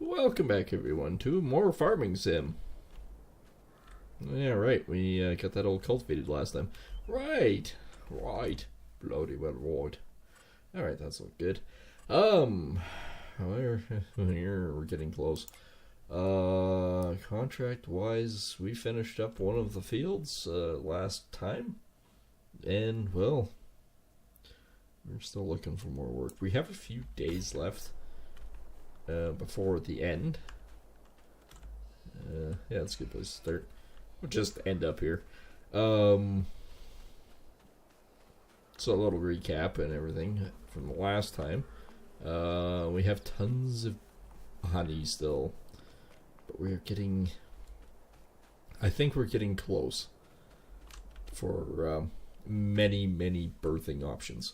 Welcome back, everyone, to more Farming Sim. Yeah, right. We got that all cultivated last time. Right. Bloody well, right. All right, that's all good. We're getting close. Contract-wise, we finished up one of the fields last time, and well, we're still looking for more work. We have a few days left before the end. Yeah, that's a good place to start. We'll just end up here. So a little recap and everything from the last time. We have tons of honey still, but we're getting, I think we're getting close for many birthing options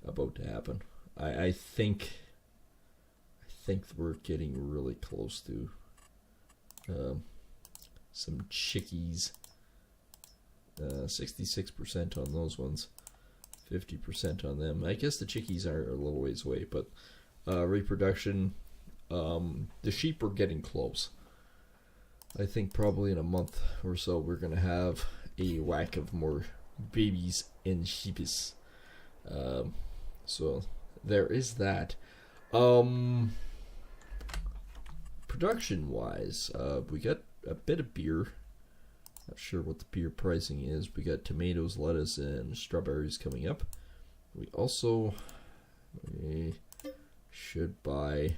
about to happen. I think we're getting really close to some chickies. 66% on those ones, 50% on them. I guess the chickies are a little ways away, but reproduction, the sheep are getting close. I think probably in a month or so we're gonna have a whack of more babies and sheepies. So there is that. Production wise, we got a bit of beer. Not sure what the beer pricing is. We got tomatoes, lettuce, and strawberries coming up. We should buy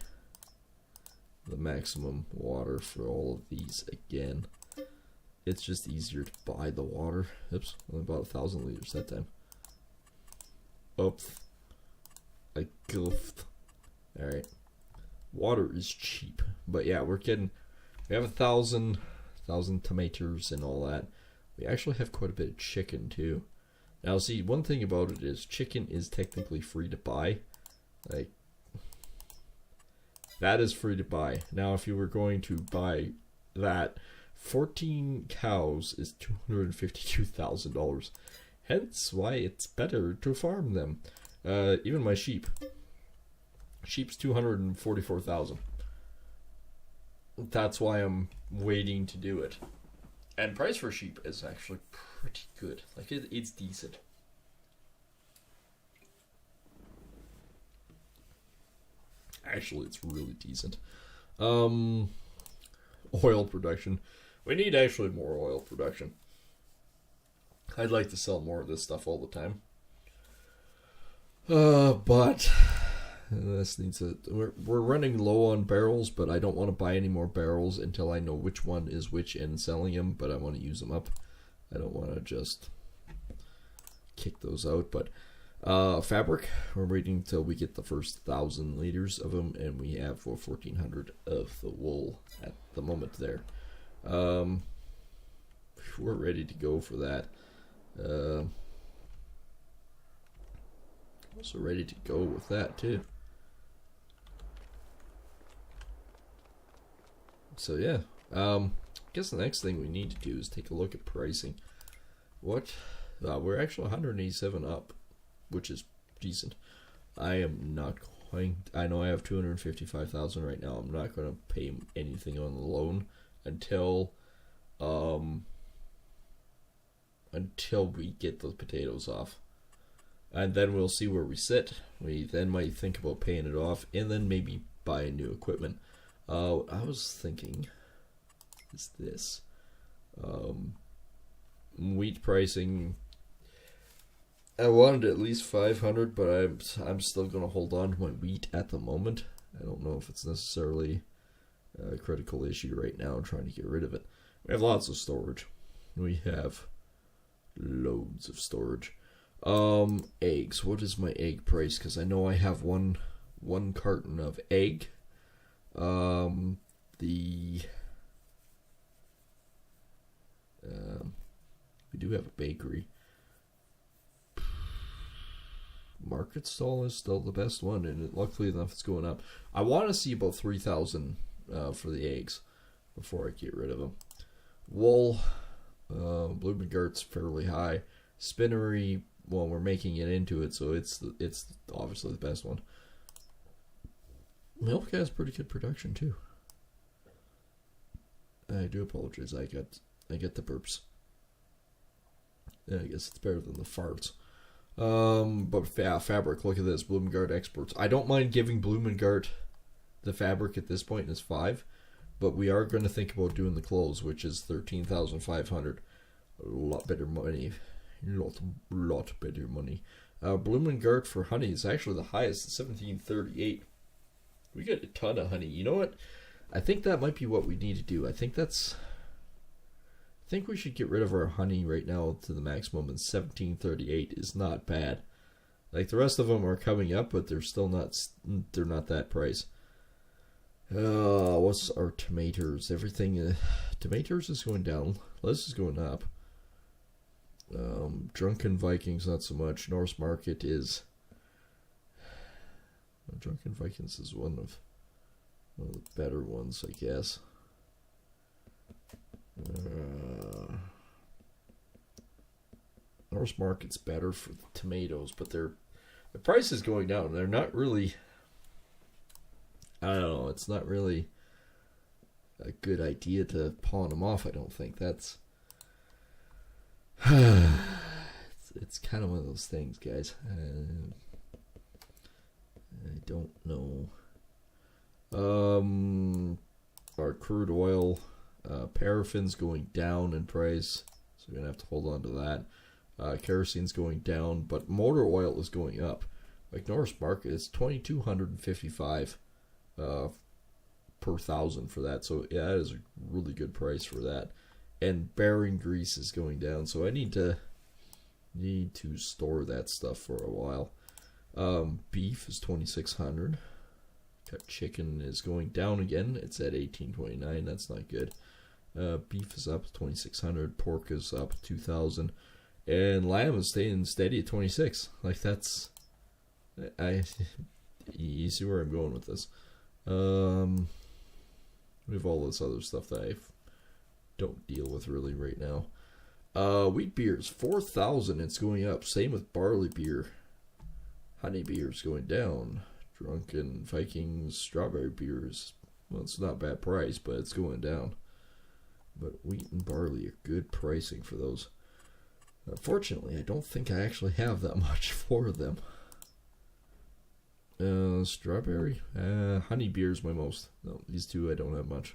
the maximum water for all of these again. It's just easier to buy the water. Oops, only bought 1,000 liters that time. Oops, I goofed. Alright. Water is cheap, but yeah, we have 1,000 tomatoes and all that. We actually have quite a bit of chicken too. Now see, one thing about it is chicken is technically free to buy. Like, that is free to buy. Now if you were going to buy that, 14 cows is $252,000. Hence why it's better to farm them. Even my sheep's 244,000. That's why I'm waiting to do it. And price for sheep is actually pretty good. Like, it's decent. Actually, it's really decent. Oil production. We need actually more oil production. I'd like to sell more of this stuff all the time. But this needs a. We're running low on barrels, but I don't want to buy any more barrels until I know which one is which and selling them. But I want to use them up. I don't want to just kick those out. But fabric, we're waiting until we get the first 1,000 liters of them, and we have 1,400 of the wool at the moment there. We're ready to go for that. Also ready to go with that too. So yeah, I guess the next thing we need to do is take a look at pricing. What? We're actually 187 up, which is decent. I am not going. I know I have 255,000 right now. I'm not going to pay anything on the loan until we get those potatoes off, and then we'll see where we sit. We then might think about paying it off, and then maybe buy new equipment. I was thinking, is this wheat pricing? I wanted at least 500, but I'm still going to hold on to my wheat at the moment. I don't know if it's necessarily a critical issue right now. I'm trying to get rid of it. We have lots of storage. We have loads of storage. Eggs. What is my egg price? Because I know I have one carton of egg. We do have a bakery. Market stall is still the best one, and luckily enough it's going up. I want to see about 3,000 for the eggs before I get rid of them. Wool, Bloomingdale's fairly high. Spinnery, well, we're making it into it, so it's obviously the best one. Milk has pretty good production too. I do apologize. I get the burps. Yeah, I guess it's better than the farts. But yeah, fabric. Look at this, Bloomengard exports. I don't mind giving Bloomengard the fabric at this point is 5, but we are going to think about doing the clothes, which is 13,500. A lot better money. Lot better money. Bloomengard for honey is actually the highest, 1738. We get a ton of honey. You know what? I think that might be what we need to do. I think we should get rid of our honey right now to the maximum, and 1738 is not bad. Like, the rest of them are coming up, but they're still not. They're not that price. What's our tomatoes? Everything. Tomatoes is going down. Lettuce is going up. Drunken Vikings not so much. Norse Market is. Drunken Vikings is one of the better ones, I guess. Norse Market's better for the tomatoes, but the price is going down. They're not really. I don't know. It's not really a good idea to pawn them off. I don't think that's. It's kind of one of those things, guys. I don't know. Our crude oil, paraffin's going down in price, so we're gonna have to hold on to that. Kerosene's going down, but motor oil is going up. Like Norris Market is 2,255 per thousand for that. So yeah, that is a really good price for that. And bearing grease is going down, so I need to store that stuff for a while. Beef is 2,600. Cut chicken is going down again. It's at 1829. That's not good. Beef is up 2,600. Pork is up 2,000, and lamb is staying steady at 26. Like that's, you see where I'm going with this. We have all this other stuff that I don't deal with really right now. Wheat beer is 4,000. It's going up. Same with barley beer. Honey beer is going down. Drunken Vikings strawberry beers. Well, it's not a bad price, but it's going down. But wheat and barley are good pricing for those. Unfortunately, I don't think I actually have that much for them. Strawberry? Honey beer is my most. No, these two I don't have much.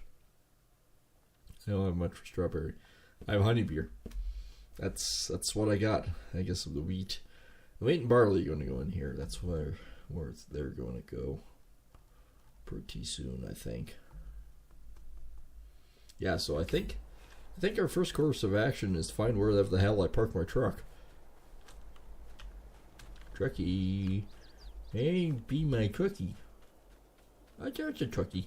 I don't have much for strawberry. I have honey beer. That's what I got. I guess of the wheat. The wheat and barley are going to go in here. That's where they're going to go pretty soon, I think. Yeah, so I think our first course of action is to find where the hell I park my truck. Trucky. Hey, be my trucky. I got a trucky.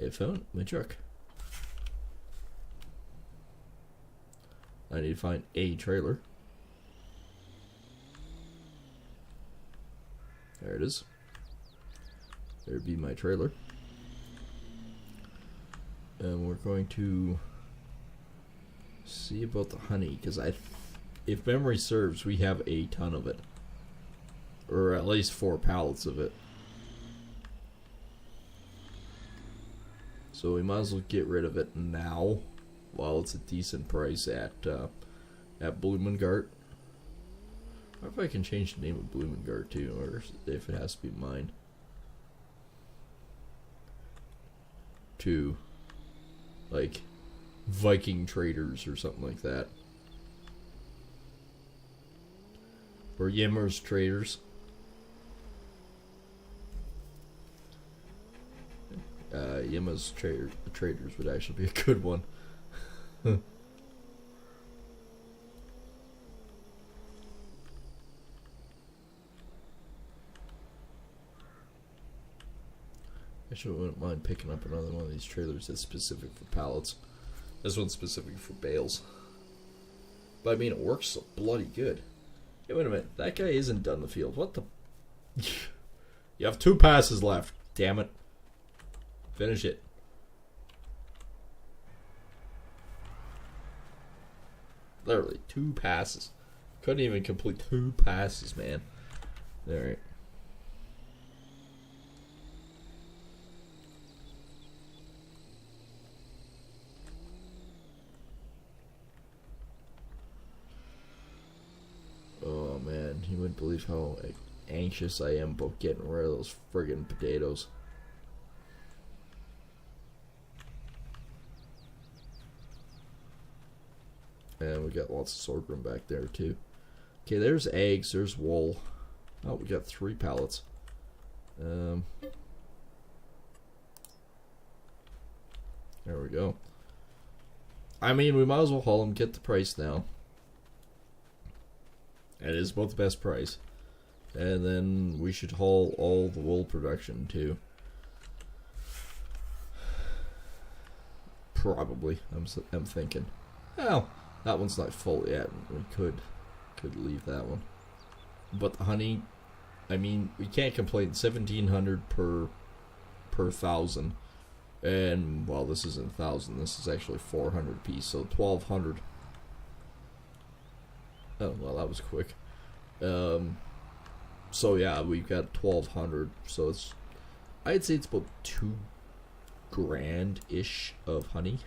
I found my truck. I need to find a trailer. There it is. There'd be my trailer. And we're going to see about the honey, because if memory serves, we have a ton of it. Or at least 4 pallets of it. So we might as well get rid of it now, while it's a decent price at Bloomengard. I wonder if I can change the name of Bloomengard too, or if it has to be mine. To, like, Viking Traders or something like that. Or Yimmer's Traders. Yimmer's Traders would actually be a good one. Actually, I wouldn't mind picking up another one of these trailers that's specific for pallets. This one's specific for bales. But I mean, it works so bloody good. Hey, wait a minute. That guy isn't done the field. What the? You have 2 passes left. Damn it. Finish it. Literally, 2 passes. Couldn't even complete 2 passes, man. Alright. can't believe how anxious I am about getting rid of those friggin' potatoes. And we got lots of sorghum back there too. Okay, there's eggs, there's wool. Oh, we got 3 pallets. There we go. I mean, we might as well haul them, get the price now. It is about the best price. And then we should haul all the wool production too. Probably, I'm thinking. Well, that one's not full yet. We could leave that one. But the honey, I mean, we can't complain. 1,700 per 1,000. And, well, this isn't 1,000. This is actually 400 piece, so 1,200. Oh, well, that was quick. So, yeah, we've got 1,200. So, it's, I'd say it's about 2 grand-ish of honey.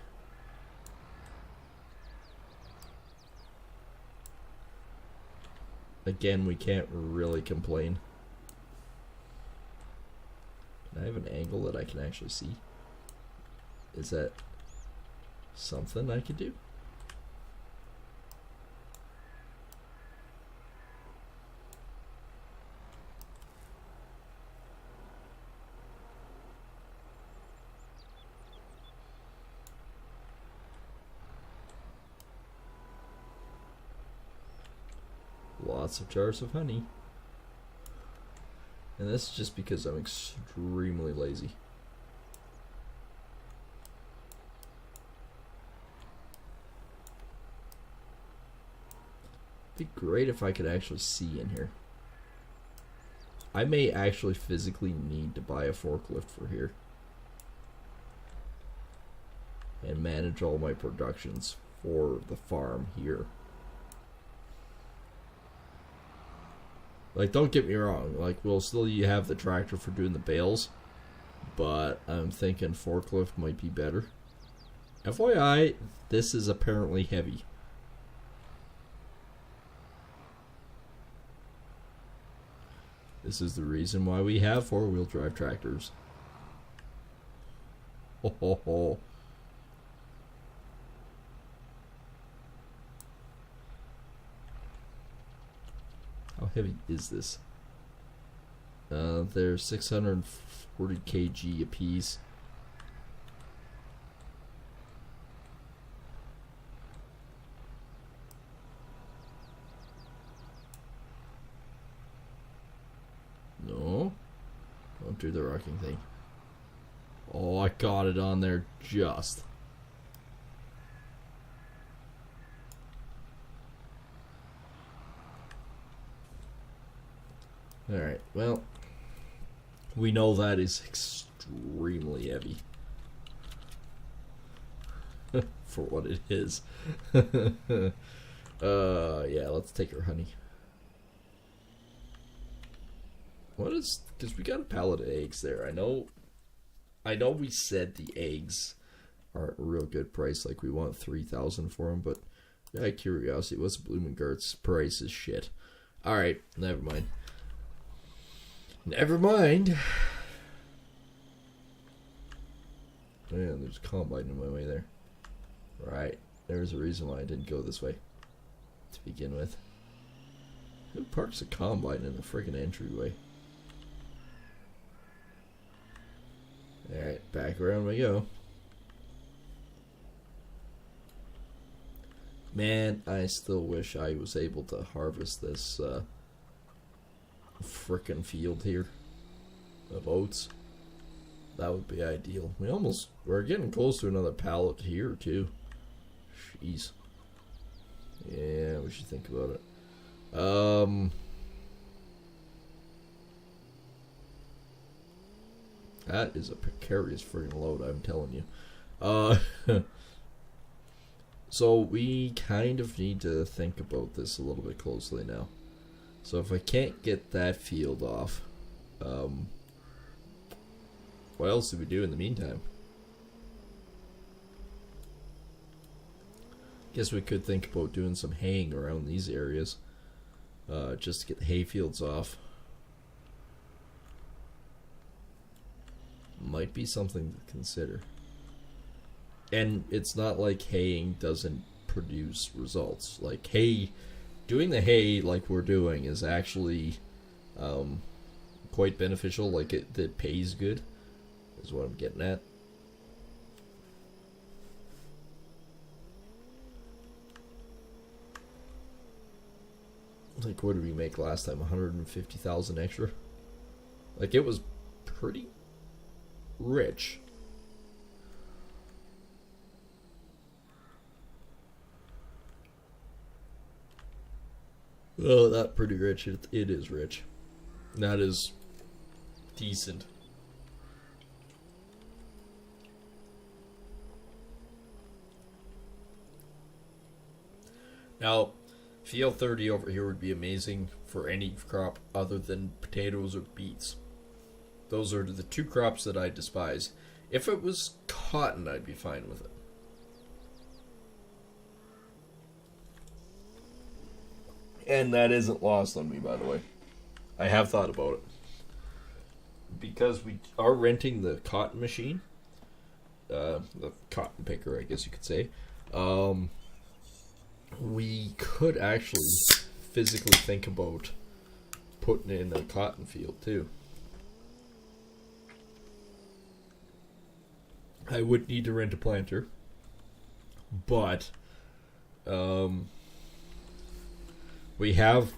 Again, we can't really complain. Can I have an angle that I can actually see? Is that something I could do? Lots of jars of honey. And this is just because I'm extremely lazy. It'd be great if I could actually see in here. I may actually physically need to buy a forklift for here. And manage all my productions for the farm here. Like, don't get me wrong, like, we'll still have the tractor for doing the bales, but I'm thinking forklift might be better. FYI, this is apparently heavy. This is the reason why we have 4-wheel drive tractors. Ho ho ho. How heavy is this? They're 640 kg a piece. No. Don't do the rocking thing. Oh, I got it on there just. Alright, well, we know that is extremely heavy. For what it is. Yeah, let's take our honey. What is, because we got a pallet of eggs there. I know we said the eggs aren't a real good price, like we want 3,000 for them, but out of curiosity, what's Bloomingdale's price is shit. Alright, never mind. Never mind. Man, there's a combine in my way there. Right. There's a reason why I didn't go this way. To begin with. Who parks a combine in the friggin' entryway? Alright, back around we go. Man, I still wish I was able to harvest this, frickin' field here of oats. That would be ideal. We're getting close to another pallet here too. Jeez. Yeah, we should think about it. That is a precarious friggin' load, I'm telling you. So we kind of need to think about this a little bit closely now. So if I can't get that field off, what else do we do in the meantime? Guess we could think about doing some haying around these areas. just to get the hay fields off. Might be something to consider. And it's not like haying doesn't produce results. Like hay, doing the hay like we're doing is actually quite beneficial. Like it pays good, is what I'm getting at. Like, what did we make last time? 150,000 extra. Like, it was pretty rich. Well, not pretty rich. It is rich. That is decent. Now, field 30 over here would be amazing for any crop other than potatoes or beets. Those are the two crops that I despise. If it was cotton, I'd be fine with it. And that isn't lost on me, by the way. I have thought about it. Because we are renting the cotton machine, the cotton picker, I guess you could say, we could actually physically think about putting in a cotton field too. I would need to rent a planter, but we have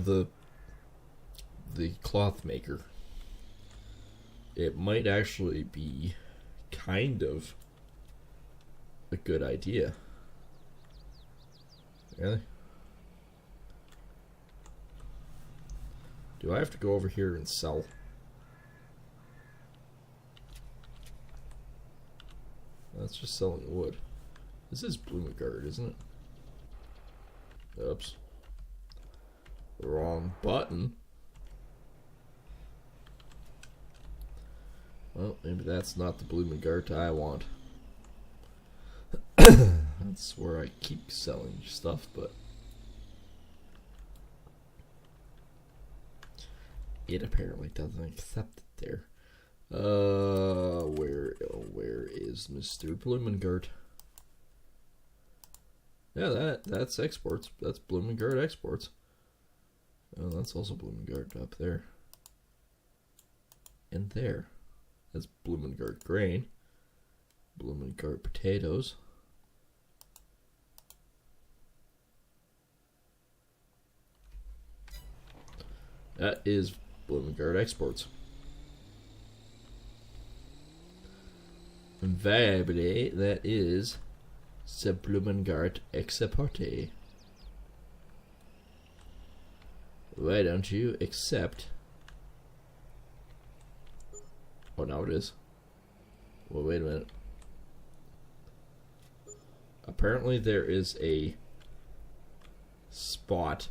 the cloth maker. It might actually be kind of a good idea. Really? Do I have to go over here and sell? That's just selling wood. This is Bloomengard, isn't it? Oops. Wrong button. Well, maybe that's not the Bloomengard I want. That's where I keep selling stuff, but it apparently doesn't accept it there. Where is Mr. Bloomengard? Yeah, that's exports. That's Bloomengard exports. Oh, that's also Bloomengard up there. And there. That's Bloomengard grain. Bloomengard potatoes. That is Bloomengard exports. Invariably, that is the Bloomengard exporte. Why don't you accept? Oh, now it is. Well, wait a minute. Apparently there is a spot.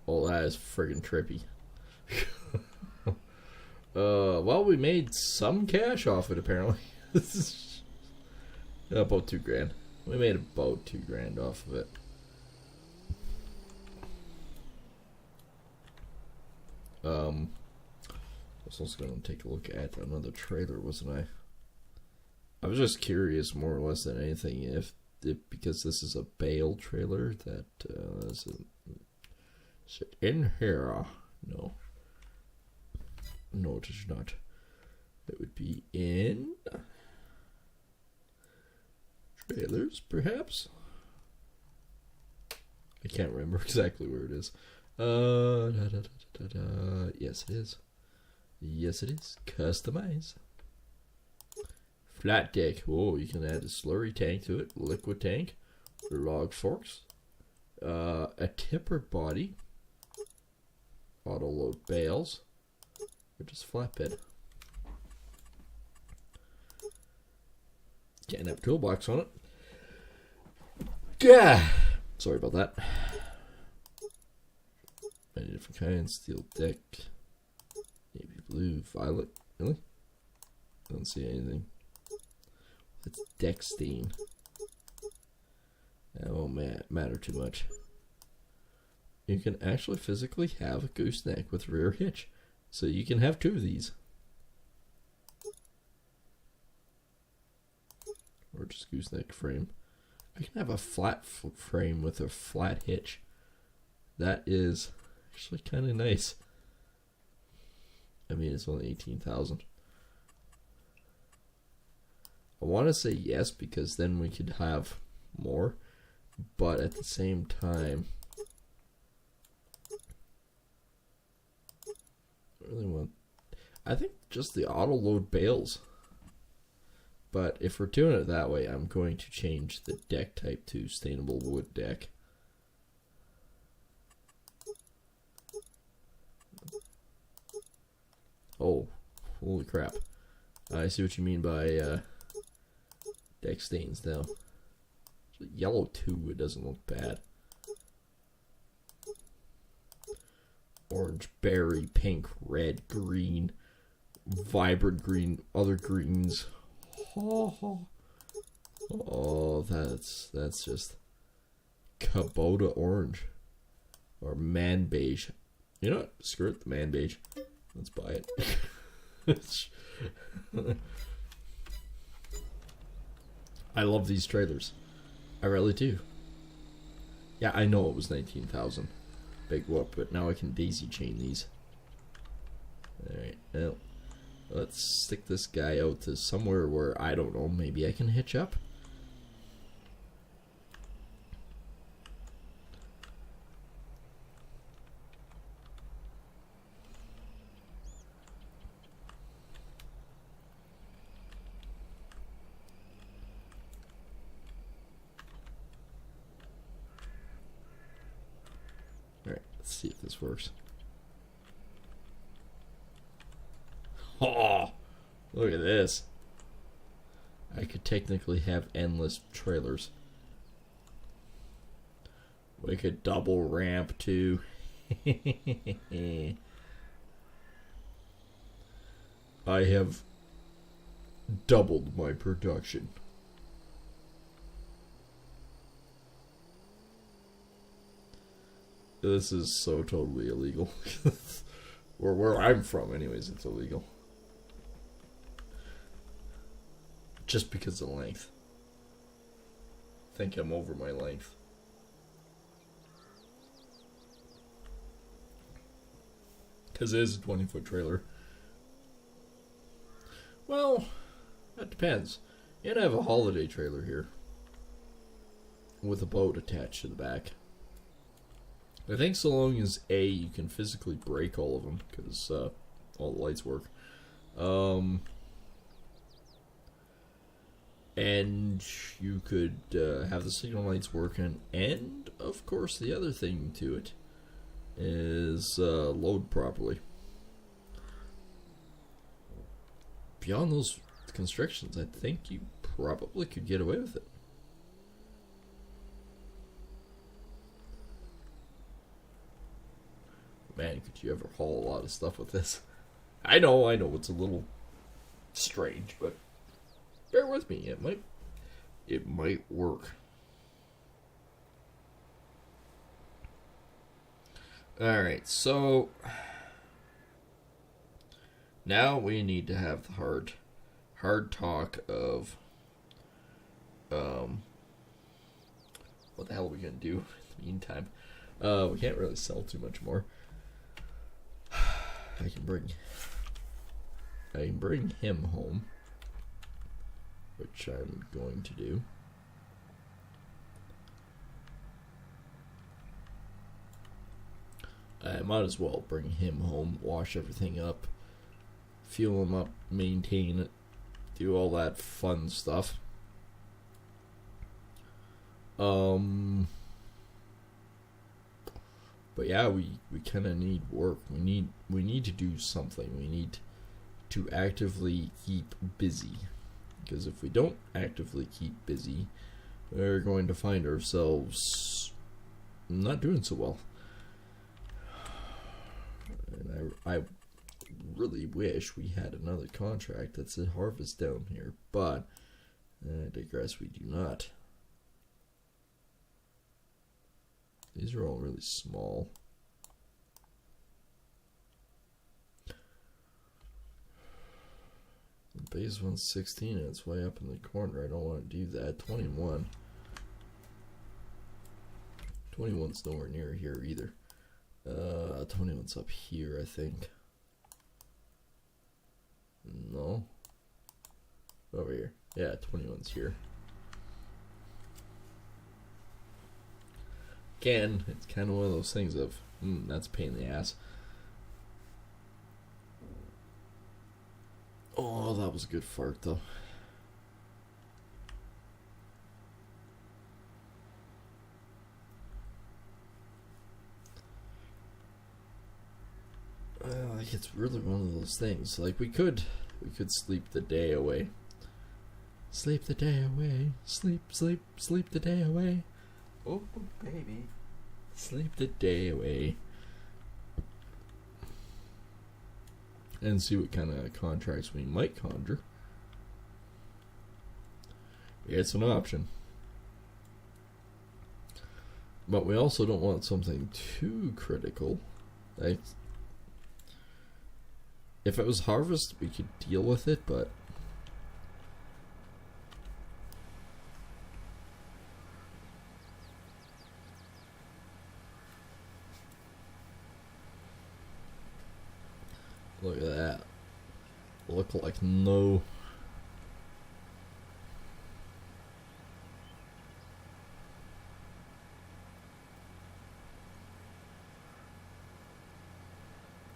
Oh, that is friggin' trippy. Well, we made some cash off it, apparently. This is about $2,000. We made about $2,000 off of it. I was also going to take a look at another trailer, wasn't I? I was just curious, more or less than anything, if because this is a bale trailer, that is it in here? No. No, it is not. It would be in trailers, perhaps? I can't remember exactly where it is. Yes, it is. Yes, it is. Customize. Flat deck. Oh, you can add a slurry tank to it. Liquid tank. Log forks. A tipper body. Auto load bales. Or just flatbed. Can't have a toolbox on it. Gah! Sorry about that. Many different kinds. Steel deck. Navy blue. Violet. Really? Don't see anything. It's deck stain. That won't matter too much. You can actually physically have a gooseneck with rear hitch. So you can have 2 of these. Or just gooseneck frame. I can have a flat frame with a flat hitch. That is actually kind of nice. I mean, it's only 18,000. I want to say yes because then we could have more. But at the same time, I really want. I think just the auto load bales. But if we're doing it that way, I'm going to change the deck type to stainable wood deck. Oh, holy crap. I see what you mean by deck stains now. Yellow too, it doesn't look bad. Orange, berry, pink, red, green, vibrant green, other greens. Oh, that's just Kubota orange or man beige. You know what? Screw it, the man beige. Let's buy it. I love these trailers. I really do. Yeah, I know it was 19,000. Big whoop, but now I can daisy chain these. Alright, well, let's stick this guy out to somewhere where, I don't know, maybe I can hitch up. Alright, let's see if this works. Oh, look at this. I could technically have endless trailers. We could double ramp too. I have doubled my production. This is so totally illegal. Or where I'm from anyways, it's illegal. Just because of length. I think I'm over my length. Because it is a 20-foot trailer. Well, that depends. You can have a holiday trailer here. With a boat attached to the back. I think so long as A, you can physically break all of them. Because all the lights work. And you could have the signal lights working. And, of course, the other thing to it is load properly. Beyond those constrictions, I think you probably could get away with it. Man, could you ever haul a lot of stuff with this? I know it's a little strange, but bear with me. It might work. Alright, so now we need to have the hard talk of what the hell are we gonna do in the meantime? We can't really sell too much more. I can bring him home, which I'm going to do. I might as well bring him home, wash everything up, fuel him up, maintain it, do all that fun stuff. But yeah, we kind of need work. We need to do something. We need to actively keep busy. Because if we don't actively keep busy, we're going to find ourselves not doing so well. And I really wish we had another contract that said harvest down here, but I digress, we do not. These are all really small. The base one's 16 and it's way up in the corner. I don't want to do that. 21. 21's nowhere near here either. 21's up here, I think. No. Over here. Yeah, 21's here. Again, it's kind of one of those things of, that's a pain in the ass. Oh, that was a good fart, though. Like, it's really one of those things. Like, we could sleep the day away. Sleep the day away. Sleep, sleep, sleep the day away. Oh, baby. Sleep the day away. And see what kind of contracts we might conjure. It's an option. But we also don't want something too critical. Like, if it was harvest, we could deal with it, but look at that. Look like no.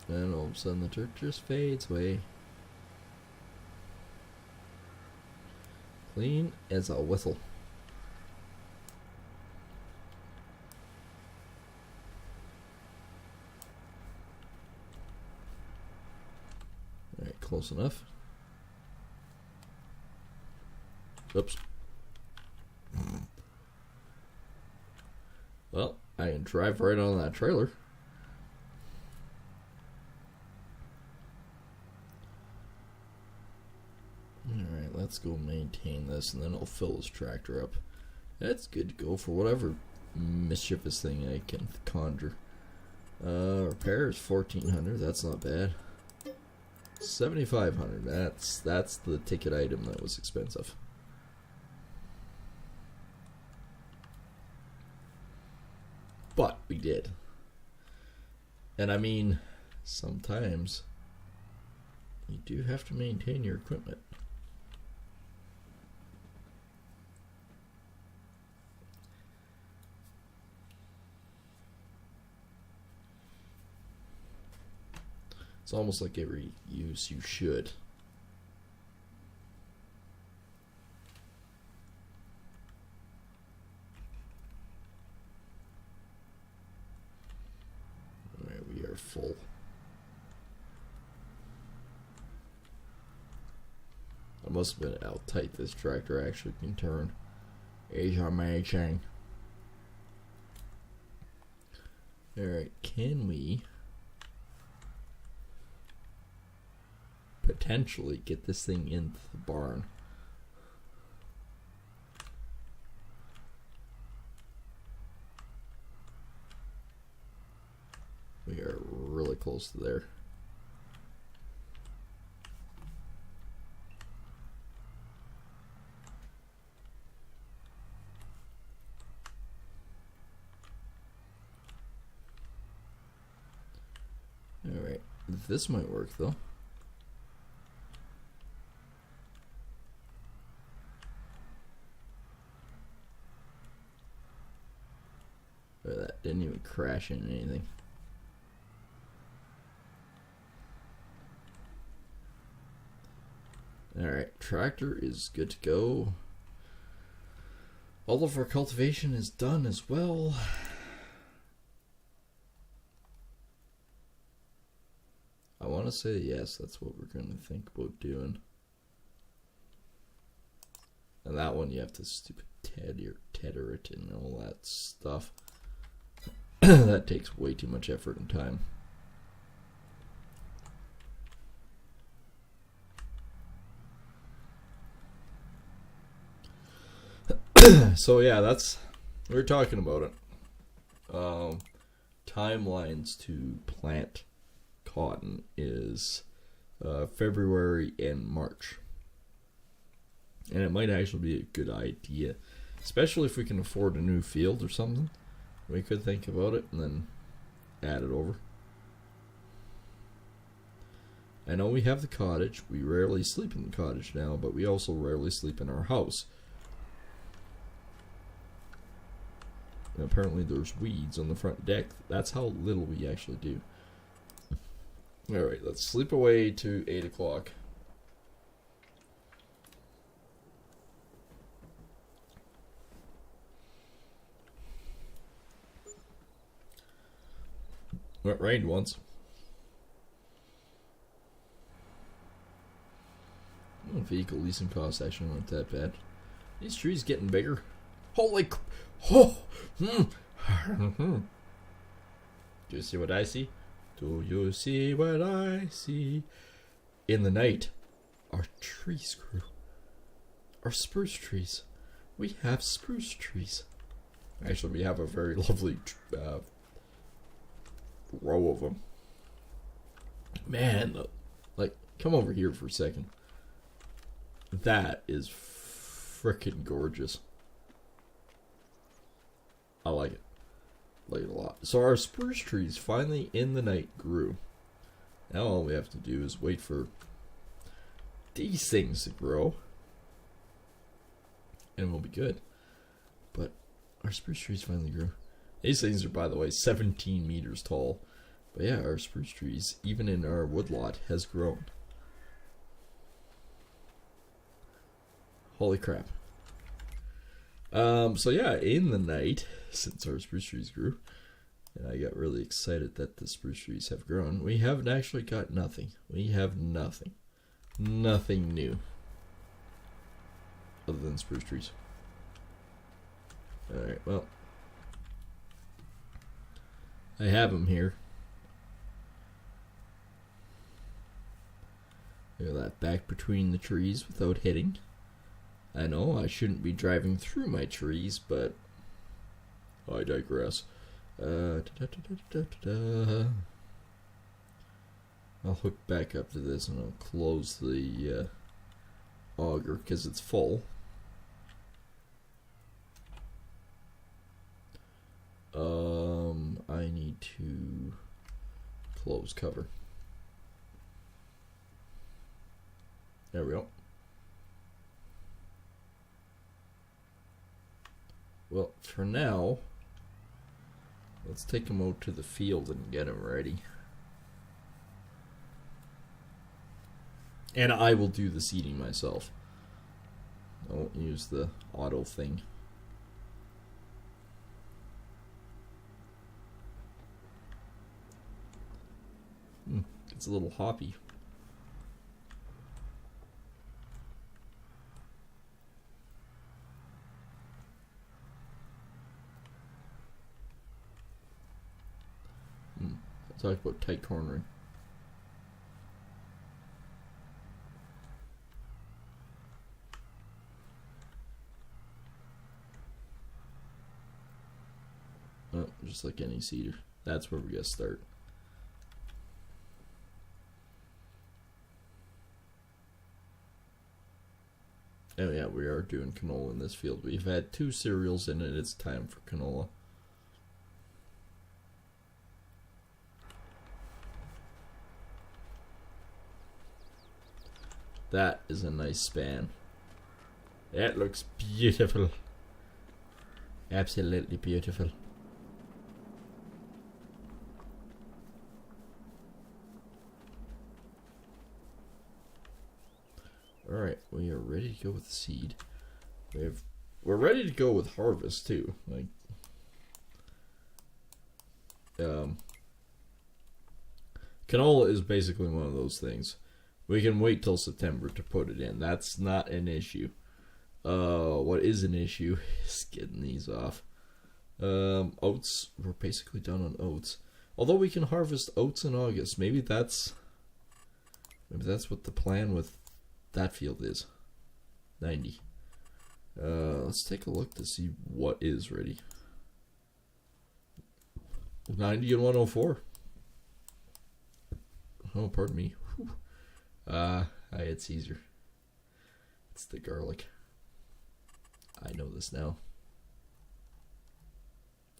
And all of a sudden the dirt just fades away. Clean as a whistle. Alright, close enough. Oops. Well, I can drive right on that trailer. Alright, let's go maintain this and then I'll fill this tractor up. That's good to go for whatever mischievous thing I can conjure. Repair is 1400, that's not bad. 7500, that's the ticket item that was expensive. But we did. And I mean, sometimes you do have to maintain your equipment. It's almost like every use you should. Alright, we are full. I must have been how tight this tractor actually can turn. It's amazing. Alright, can we potentially get this thing into the barn? We are really close to there. Alright, this might work though. That didn't even crash into anything. Alright, tractor is good to go. All of our cultivation is done as well. I want to say yes, that's what we're going to think about doing. And that one you have to stupid tether it and all that stuff. That takes way too much effort and time. So yeah, we're talking about it. Timelines to plant cotton is February and March. And it might actually be a good idea, especially if we can afford a new field or something. We could think about it and then add it over. I know we have the cottage. We rarely sleep in the cottage now, but we also rarely sleep in our house. And apparently there's weeds on the front deck. That's how little we actually do. Alright, let's sleep away to 8 o'clock. It rained once. Vehicle leasing costs actually aren't that bad. These trees getting bigger. Holy oh! Do you see what I see? Do you see what I see? In the night, our trees grew. Our spruce trees. We have spruce trees. Actually, we have a very lovely row of them. Man, like, come over here for a second. That is frickin' gorgeous. I like it. Like it a lot. So our spruce trees finally in the night grew. Now all we have to do is wait for these things to grow. And we'll be good. But our spruce trees finally grew. These things are, by the way, 17 meters tall. But yeah, our spruce trees, even in our woodlot, has grown. Holy crap. So yeah, in the night, since our spruce trees grew, and I got really excited that the spruce trees have grown, we haven't actually got nothing. We have nothing. Nothing new. Other than spruce trees. Alright, well. I have them here. Look at that, back between the trees without hitting. I know I shouldn't be driving through my trees, but I digress. I'll hook back up to this and I'll close the auger because it's full. I need to close cover. There we go. Well, for now, let's take him out to the field and get him ready. And I will do the seeding myself. I won't use the auto thing. It's a little hoppy. Talk about tight cornering. Oh, just like any cedar. That's where we gotta start. Oh yeah, we are doing canola in this field. We've had 2 cereals in it. It's time for canola. That is a nice span. That looks beautiful. Absolutely beautiful. Alright, we are ready to go with seed. We're ready to go with harvest too. Like canola is basically one of those things. We can wait till September to put it in. That's not an issue. What is an issue is getting these off. Oats, we're basically done on oats. Although we can harvest oats in August. Maybe that's what the plan with that field is. 90. Let's take a look to see what is ready. 90 and 104. Oh, pardon me. It's Caesar. It's the garlic. I know this now.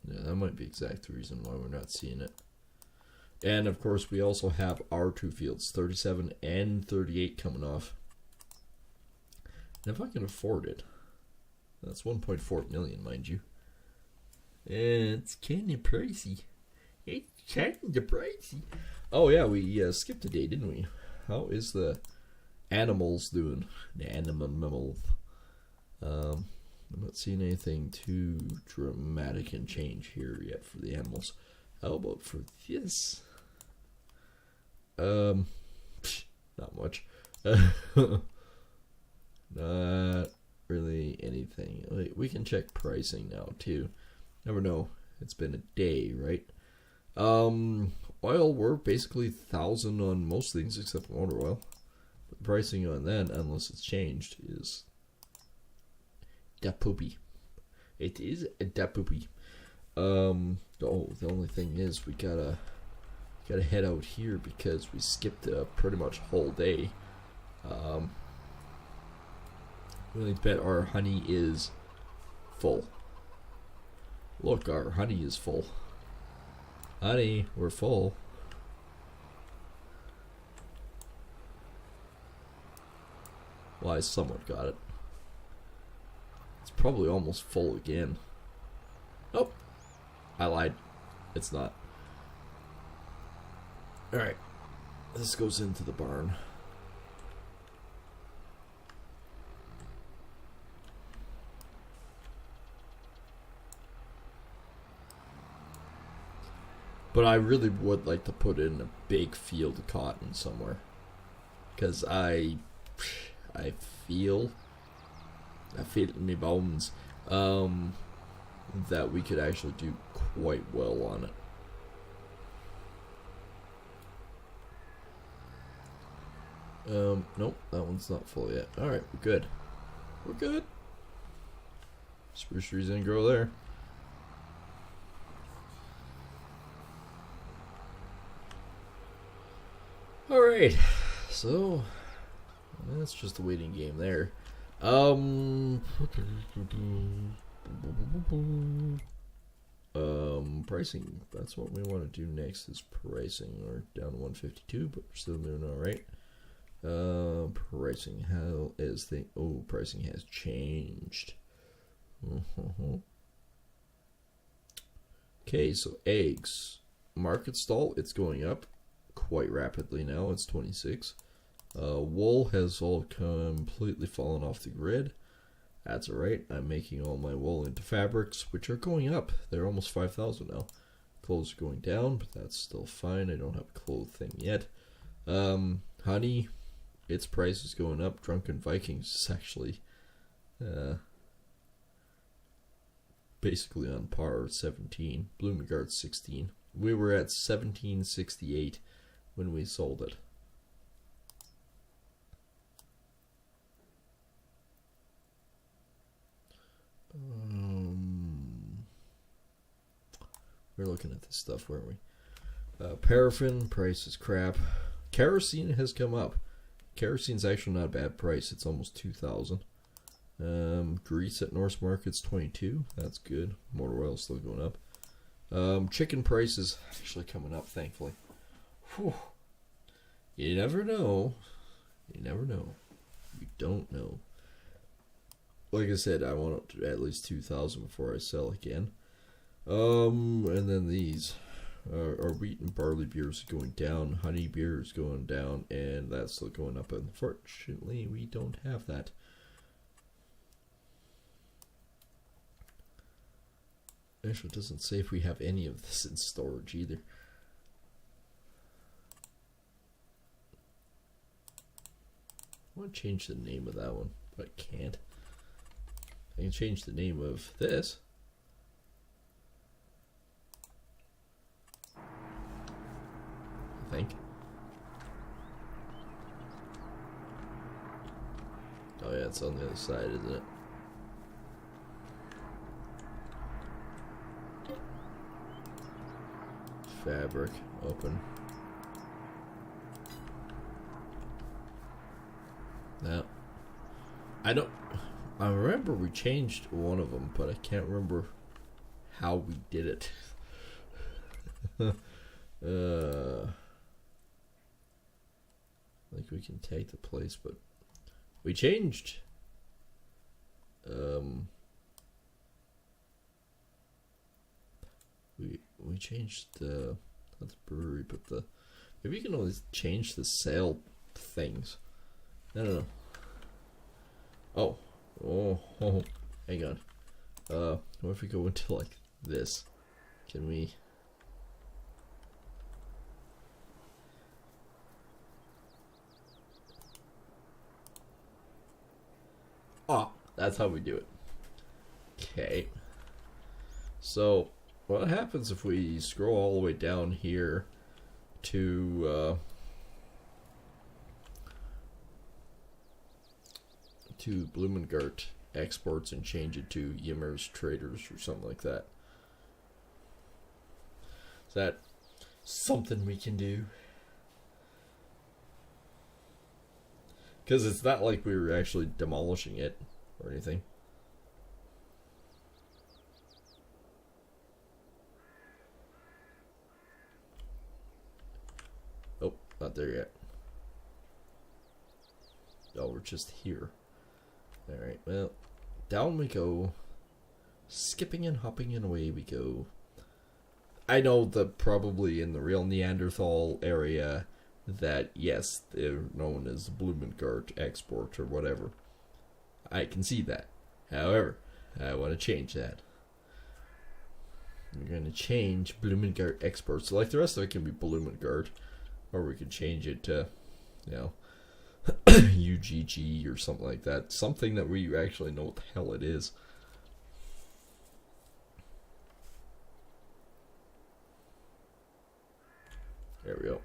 Yeah, that might be exact the reason why we're not seeing it. And of course, we also have our two fields, 37 and 38 coming off. And if I can afford it, that's 1.4 million, mind you. It's kind of pricey. It's kind of pricey. Oh yeah, we skipped a day, didn't we? How is the animals doing? The animals. I'm not seeing anything too dramatic and change here yet for the animals. How about for this? Not much. Not really anything. We can check pricing now too. Never know. It's been a day, right? Oil, we're basically 1,000 on most things except motor oil. But the pricing on that, unless it's changed, is da poopy. It is da poopy. The only thing is we gotta head out here because we skipped pretty much whole day. Really bet our honey is full. Look, our honey is full. Honey, we're full. Well, I somewhat got it. It's probably almost full again. Nope. I lied. It's not. Alright. This goes into the barn. But I really would like to put in a big field of cotton somewhere. Because I feel it in my bones that we could actually do quite well on it. Nope, that one's not full yet. Alright, we're good. We're good. Spruce trees didn't grow there. Alright, so that's just a waiting game there. Pricing, that's what we want to do next is pricing. We're down to 152, but we're still doing alright. Pricing, how is the, pricing has changed. Okay, so eggs. Market stall, it's going up quite rapidly now. It's 26. Wool has all completely fallen off the grid. That's alright. I'm making all my wool into fabrics, which are going up. They're almost 5,000 now. Clothes are going down, but that's still fine. I don't have a clothes thing yet. Honey, its price is going up. Drunken Vikings is actually basically on par, 17. Bloomingdale's 16. We were at 1768 when we sold it. We're looking at this stuff, weren't we? Paraffin price is crap. Kerosene has come up. Kerosene's actually not a bad price. It's almost 2,000. Grease at North Market's 22. That's good. Motor oil still going up. Chicken price is actually coming up, thankfully. Whew. You never know. You never know. You don't know. Like I said, I want at least 2,000 before I sell again. And then these our wheat and barley beer is going down, honey beer is going down, and that's still going up. Unfortunately, we don't have that. Actually, it doesn't say if we have any of this in storage either. I want to change the name of that one, but I can't. I can change the name of this. I think. Oh yeah, it's on the other side, isn't it? fabric open. Now, I remember we changed one of them, but I can't remember how we did it. I think we can take the place, but we changed. We changed the, not the brewery, but the, maybe you can always change the sale things. No. Oh, hang on. What if we go into like this? Can we? Oh, that's how we do it. Okay. So, what happens if we scroll all the way down here to Blumengart exports and change it to Yimmer's Traders or something like that? Is that something we can do? Because it's not like we were actually demolishing it or anything. Oh, not there yet. Oh, we're just here. Alright, well, down we go. Skipping and hopping and away we go. I know that probably in the real Neanderthal area that, yes, they're known as Blumengart export or whatever. I can see that. However, I want to change that. We're going to change Blumengart export. So like the rest of it can be Blumengart. Or we could change it to, you know, UGG or something like that. Something that we actually know what the hell it is. There we go.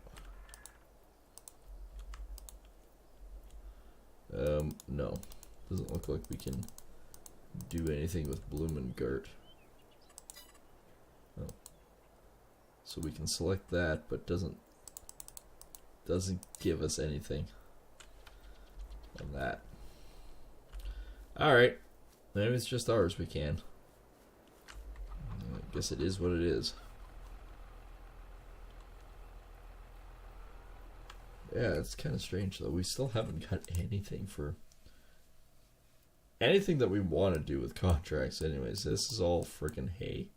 No. Doesn't look like we can do anything with Blumengart. Oh. So we can select that, but doesn't give us anything on that. Alright. Maybe it's just ours we can. I guess it is what it is. Yeah, it's kind of strange though. We still haven't got anything for anything that we want to do with contracts anyways. This is all freaking hay.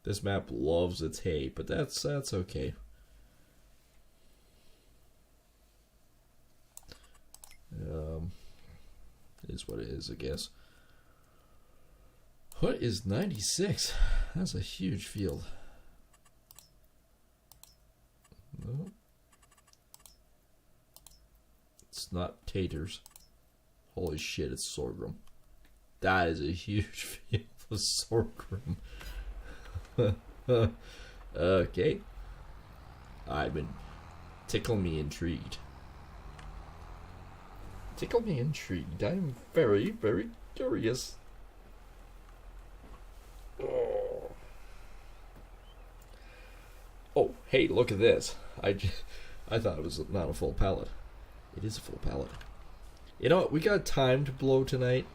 This map loves its hay, but that's okay. It is what it is, I guess. What is 96? That's a huge field. No. It's not taters. Holy shit, it's sorghum. That is a huge field of sorghum. Okay. I've been tickle me intrigued. Tickle me intrigued. I'm very, very curious. Oh, hey, look at this. I thought it was not a full pallet. It is a full pallet. You know what? We got time to blow tonight.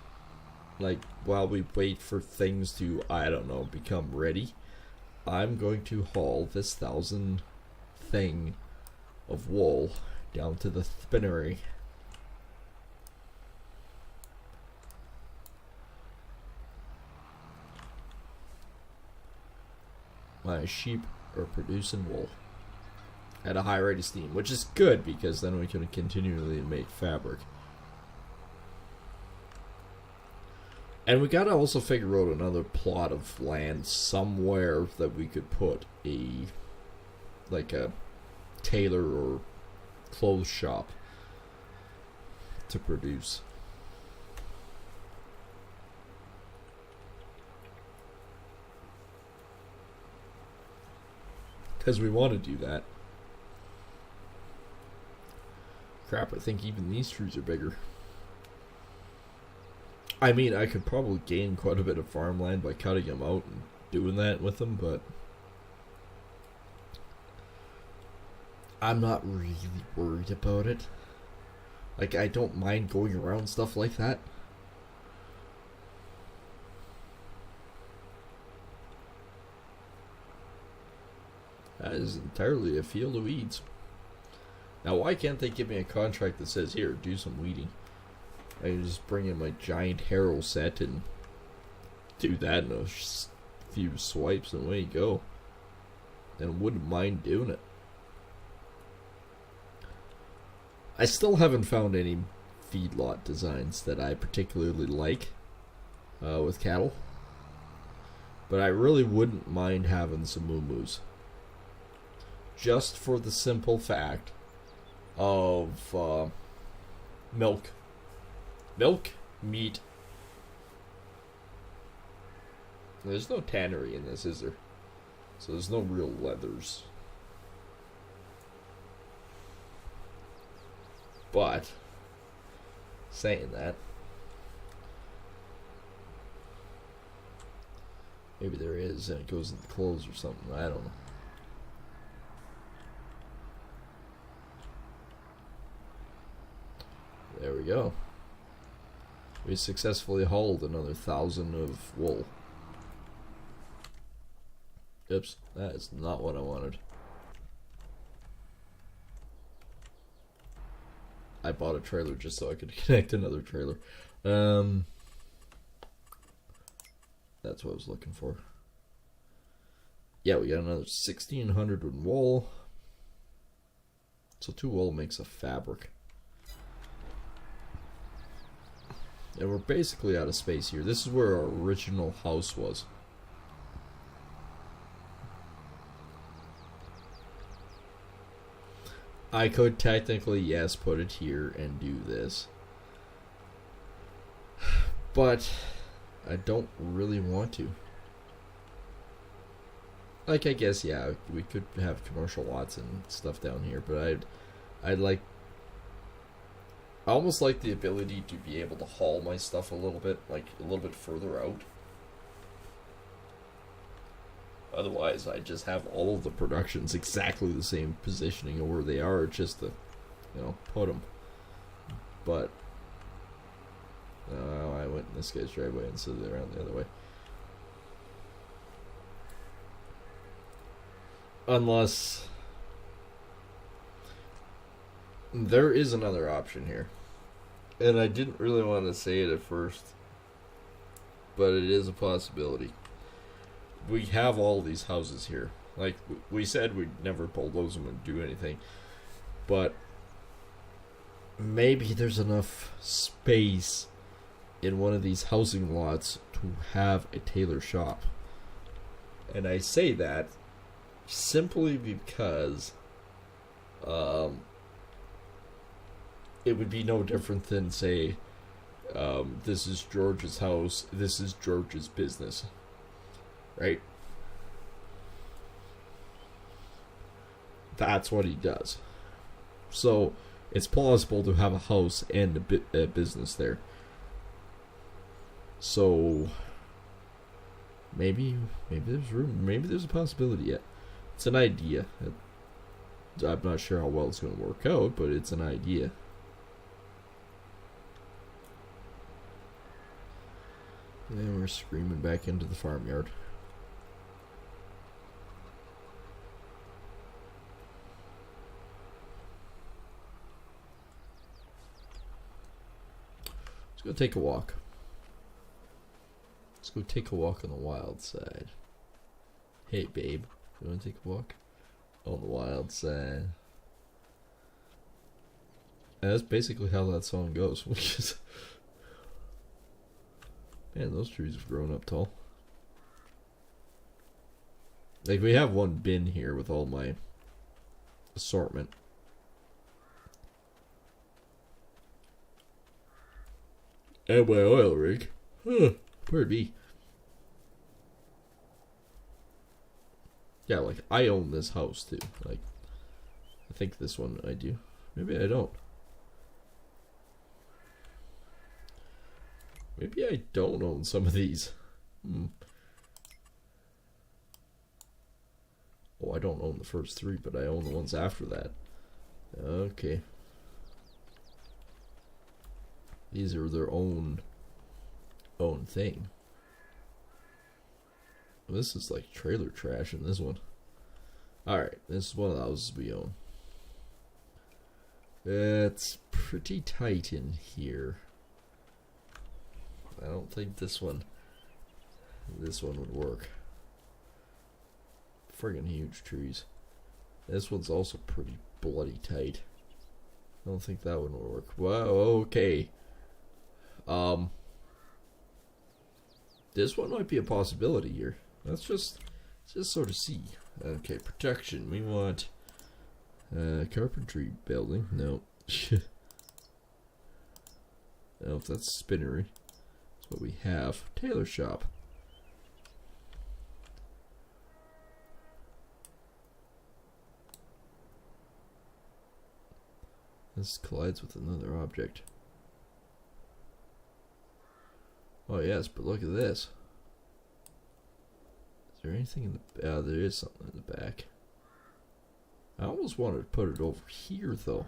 Like, while we wait for things to, I don't know, become ready. I'm going to haul this 1,000 thing of wool down to the spinnery. My sheep are producing wool at a high rate of steam, which is good because then we can continually make fabric. And we gotta also figure out another plot of land somewhere that we could put like a tailor or clothes shop to produce. Because we want to do that. Crap, I think even these trees are bigger. I mean, I could probably gain quite a bit of farmland by cutting them out and doing that with them, but I'm not really worried about it. Like, I don't mind going around stuff like that. That is entirely a field of weeds. Now, why can't they give me a contract that says, here, do some weeding? I can just bring in my giant harrow set and do that in a few swipes and away you go. And wouldn't mind doing it. I still haven't found any feedlot designs that I particularly like with cattle. But I really wouldn't mind having some moo-moos. Just for the simple fact of milk. Milk, meat. There's no tannery in this, is there? So there's no real leathers. But, saying that, maybe there is and it goes in the clothes or something, I don't know. There we go. We successfully hauled another 1,000 of wool. Oops, that is not what I wanted. I bought a trailer just so I could connect another trailer. That's what I was looking for. Yeah, we got another 1,600 in wool. So 2 wool makes a fabric. And we're basically out of space here. This is where our original house was. I could technically, yes, put it here and do this. But I don't really want to. Like, I guess, yeah, we could have commercial lots and stuff down here, but I'd like... I almost like the ability to be able to haul my stuff a little bit, like, a little bit further out. Otherwise, I just have all of the productions exactly the same positioning of where they are, just to, you know, put them. But, I went in this guy's driveway instead of around the other way. Unless, there is another option here. And I didn't really want to say it at first, but it is a possibility. We have all these houses here. Like, we said we'd never bulldoze them and do anything. But maybe there's enough space in one of these housing lots to have a tailor shop. And I say that simply because it would be no different than, say, this is George's house, this is George's business. Right? That's what he does. So, it's plausible to have a house and a business there. So, maybe there's room, maybe there's a possibility yet. It's an idea. I'm not sure how well it's going to work out, but it's an idea. And we're screaming back into the farmyard. Let's go take a walk. Let's go take a walk on the wild side. Hey, babe. You want to take a walk? On the wild side. And that's basically how that song goes. Which is... Man, those trees have grown up tall. Like, we have one bin here with all my assortment. And my oil rig. Huh, pardon me. Yeah, like, I own this house, too. Like, I think this one I do. Maybe I don't. Maybe I don't own some of these. Oh, I don't own the first 3, but I own the ones after that. Okay. These are their own thing. This is like trailer trash in this one. Alright, this is one of the houses we own. It's pretty tight in here. I don't think this one would work. Friggin' huge trees. This one's also pretty bloody tight. I don't think that one would work. Whoa, okay. This one might be a possibility here. Let's just sort of see. Okay, protection. We want carpentry building. No. No, if that's spinnery. That's what we have. Tailor shop. This collides with another object. Oh yes, but look at this. Is there anything in the... there is something in the back. I almost wanted to put it over here, though.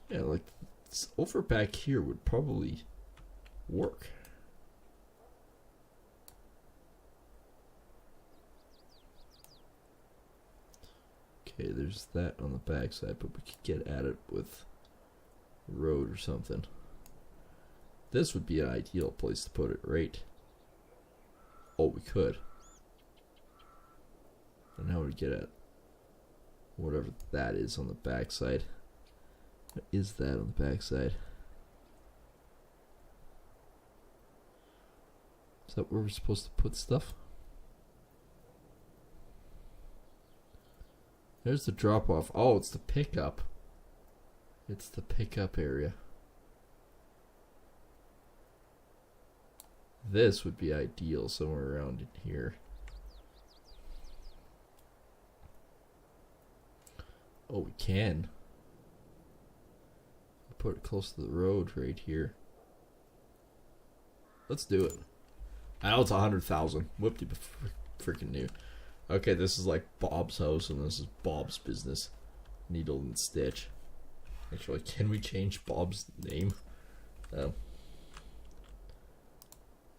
Yeah, like, over back here would probably work. Okay, there's that on the back side, but we could get at it with a road or something. This would be an ideal place to put it, right? Oh, we could. And how would we get at whatever that is on the back side? What is that on the back side? Is that where we're supposed to put stuff? There's the drop off. Oh, it's the pickup. It's the pickup area. This would be ideal somewhere around in here. Oh, we can. Put it close to the road right here. Let's do it. I know it's 100,000. Whoopty freaking new. Okay, this is like Bob's house, and this is Bob's business. Needle and Stitch. Actually, can we change Bob's name?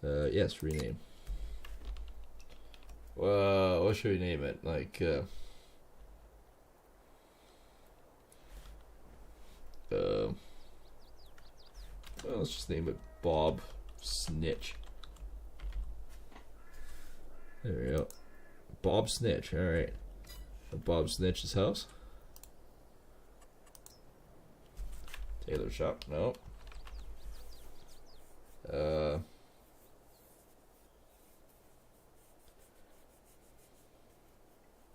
Yes, rename. What should we name it? Like, well, let's just name it Bob Snitch. There we go. Bob Snitch, alright. Bob Snitch's house. Tailor shop, no.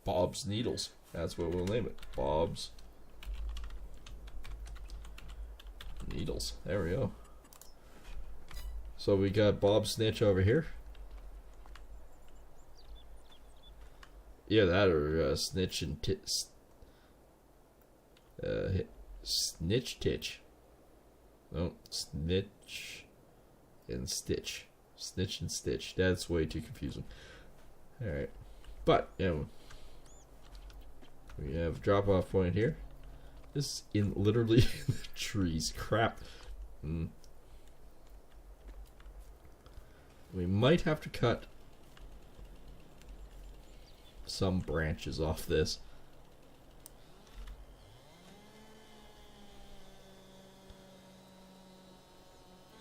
Bob's Needles. That's what we'll name it. Bob's Needles. There we go. So we got Bob Snitch over here. Yeah, that or Snitch and Snitch Titch. No, Snitch and Stitch. Snitch and Stitch. That's way too confusing. Alright. But, yeah, we have a drop off point here. This is in literally the trees. Crap. We might have to cut some branches off this.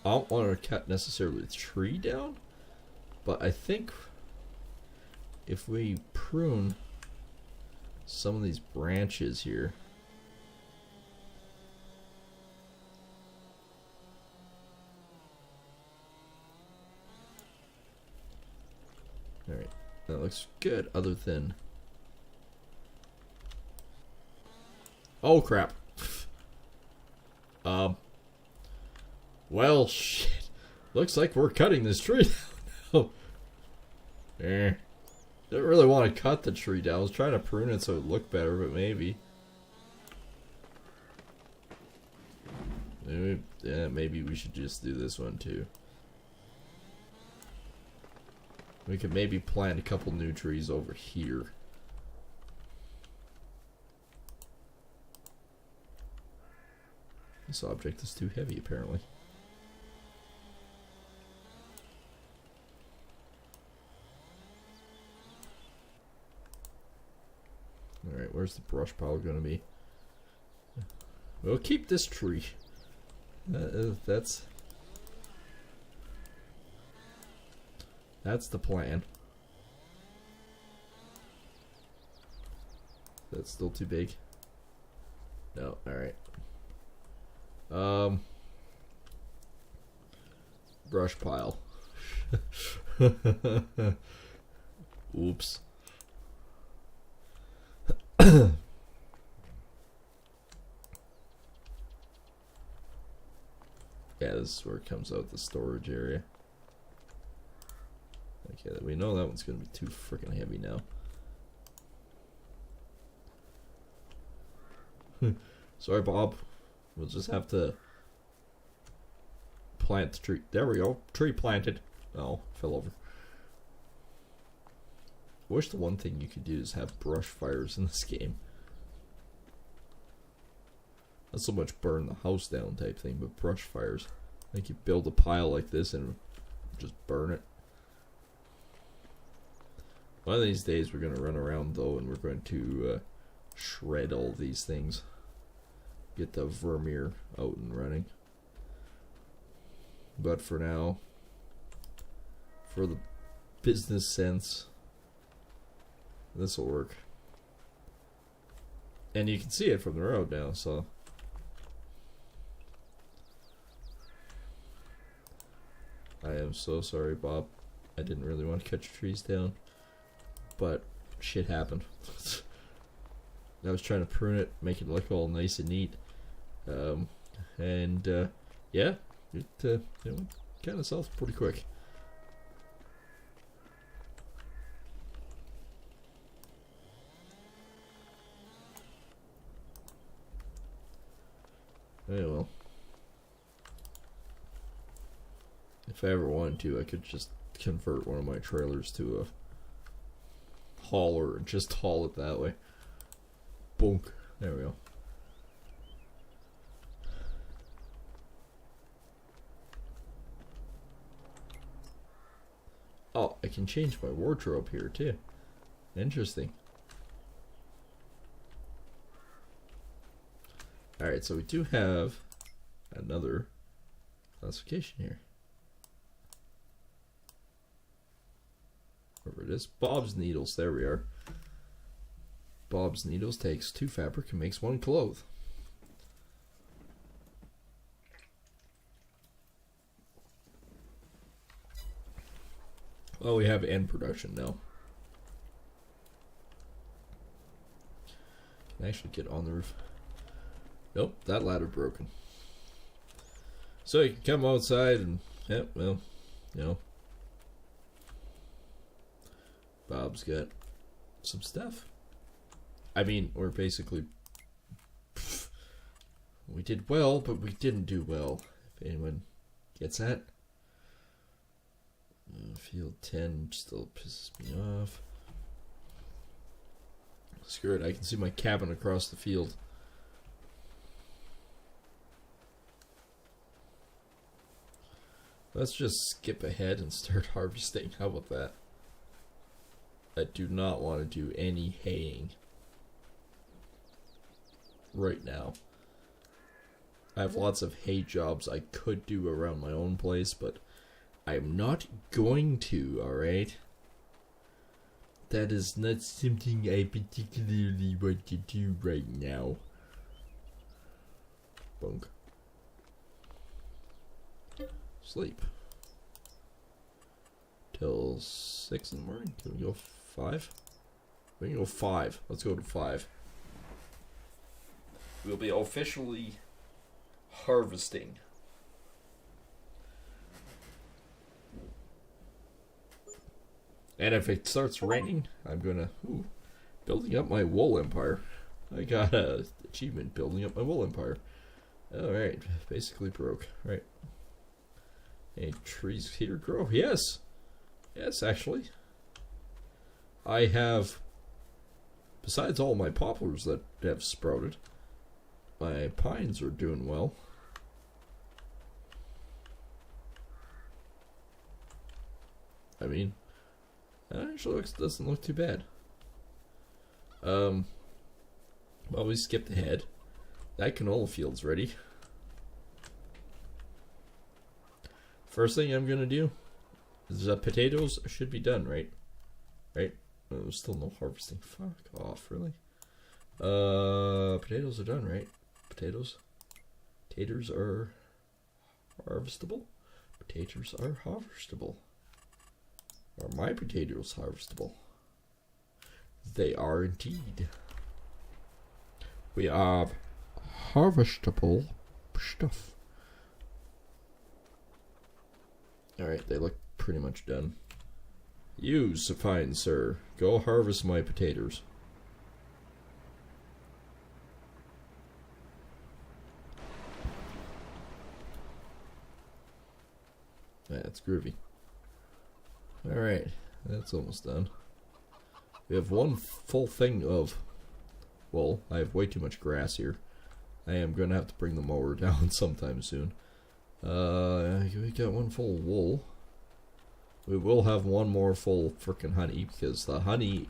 I don't want to cut necessarily the tree down, but I think if we prune some of these branches here, alright, that looks good, other than... Oh crap. Well, shit. Looks like we're cutting this tree down now. Didn't really want to cut the tree down. I was trying to prune it so it looked better, but maybe. Maybe we should just do this one too. We could maybe plant a couple new trees over here. This object is too heavy, apparently. Alright, where's the brush pile gonna be? We'll keep this tree. That's the plan. That's still too big. No, alright. Brush pile. Oops. Yeah, this is where it comes out, the storage area. Okay, we know that one's gonna be too freaking heavy now. Sorry, Bob. We'll just have to plant the tree. There we go. Tree planted. Oh, fell over. I wish the one thing you could do is have brush fires in this game. Not so much burn the house down type thing, but brush fires. Like you build a pile like this and just burn it. One of these days we're going to run around though and we're going to shred all these things. Get the Vermeer out and running. But for now, for the business sense, this will work. And you can see it from the road now, so. I am so sorry, Bob. I didn't really want to cut your trees down, but shit happened. I was trying to prune it, make it look all nice and neat. Yeah, it went kind of south pretty quick. Yeah, well. If I ever wanted to, I could just convert one of my trailers to a hauler and just haul it that way. Bonk. There we go. Oh, I can change my wardrobe here too. Interesting. Alright, so we do have another classification here. Wherever it is. Bob's Needles. There we are. Bob's Needles takes 2 fabric and makes 1 cloth. Well, we have end production now. Can I actually get on the roof? Nope, that ladder broken. So you can come outside and, yeah, well, you know. Bob's got some stuff. I mean, we're basically... we did well, but we didn't do well. If anyone gets that. Field 10 still pisses me off. Screw it, I can see my cabin across the field. Let's just skip ahead and start harvesting. How about that? I do not want to do any haying right now. I have lots of hay jobs I could do around my own place, but I'm not going to, alright? That is not something I particularly want to do right now. Bunk. Sleep. Till 6 in the morning. Can we go 5? We can go 5. Let's go to 5. We'll be officially harvesting. And if it starts raining, I'm gonna building up my wool empire. I got a achievement building up my wool empire. Alright, basically broke. Right. Any trees here grow? Yes. Yes, actually. I have, besides all my poplars that have sprouted, my pines are doing well. I mean, it actually doesn't look too bad. Well, we skipped ahead. That canola field's ready. First thing I'm gonna do is potatoes should be done, right? Right? Oh, there's still no harvesting. Fuck off, really? Potatoes are done, right? Potatoes? Taters are harvestable? Potatoes are harvestable. Are my potatoes harvestable? They are indeed. We have harvestable stuff. Alright, they look pretty much done. You, fine sir, go harvest my potatoes. That's groovy. Alright, that's almost done. We have one full thing of... Well, I have way too much grass here. I am going to have to bring the mower down sometime soon. We got one full wool. We will have one more full frickin' honey, because the honey...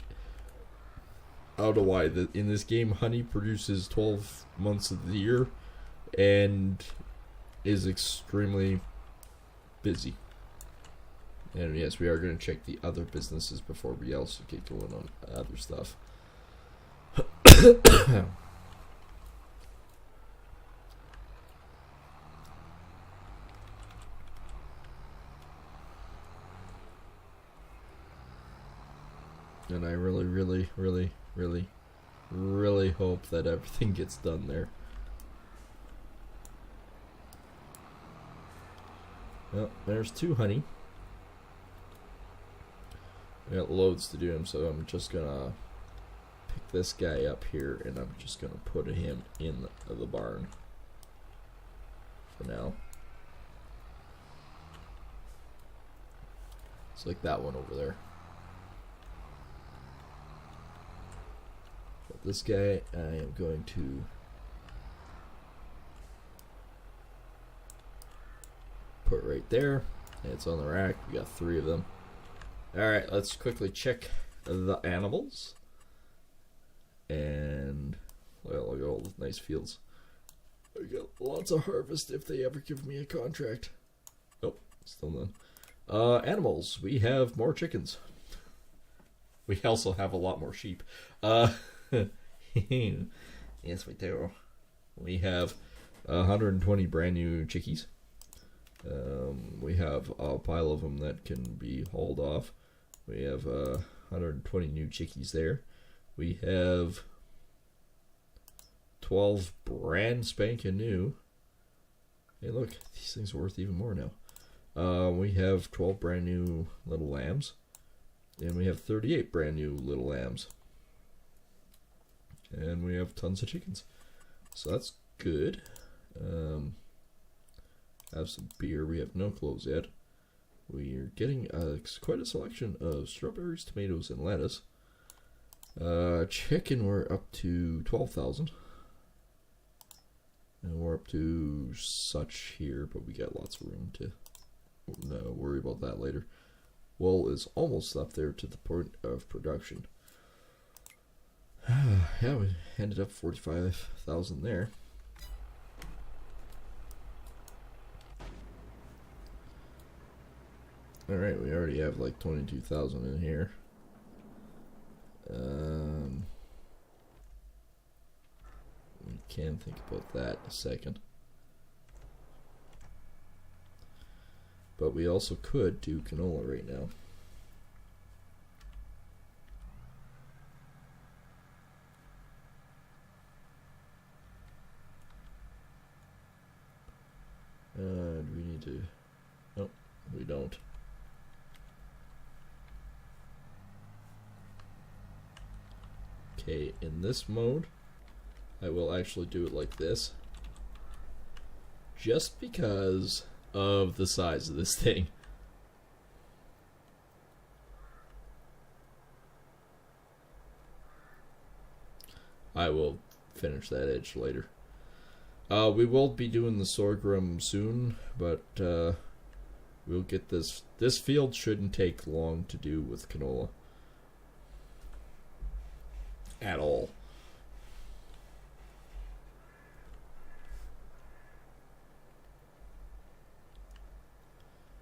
I don't know why. In this game, honey produces 12 months of the year, and is extremely busy. And yes, we are going to check the other businesses before we also get going on other stuff. And I really hope that everything gets done there. Well, there's 2 honey. I got loads to do, so I'm just gonna pick this guy up here, and I'm just gonna put him in the barn for now. It's like that one over there. But this guy, I am going to put right there. It's on the rack. We got 3 of them. Alright, let's quickly check the animals. And, well, look at all the nice fields. We got lots of harvest if they ever give me a contract. Nope, still none. Animals, we have more chickens. We also have a lot more sheep. Yes, we do. We have 120 brand new chickies. We have a pile of them that can be hauled off. We have 120 new chickies there. We have 12 brand spanking new. Hey, look, these things are worth even more now. We have 12 brand new little lambs. And we have 38 brand new little lambs. And we have tons of chickens. So that's good. Have some beer. We have no clothes yet. We are getting quite a selection of strawberries, tomatoes, and lettuce. Chicken, we're up to 12,000. And we're up to such here, but we got lots of room to worry about that later. Wool is almost up there to the point of production. Yeah, we ended up 45,000 there. Alright, we already have like 22,000 in here. We can think about that in a second. But we also could do canola right now. Do we need to... Nope, we don't. Okay, in this mode, I will actually do it like this. Just because of the size of this thing. I will finish that edge later. We will be doing the sorghum soon, but we'll get this. This field shouldn't take long to do with canola. At all.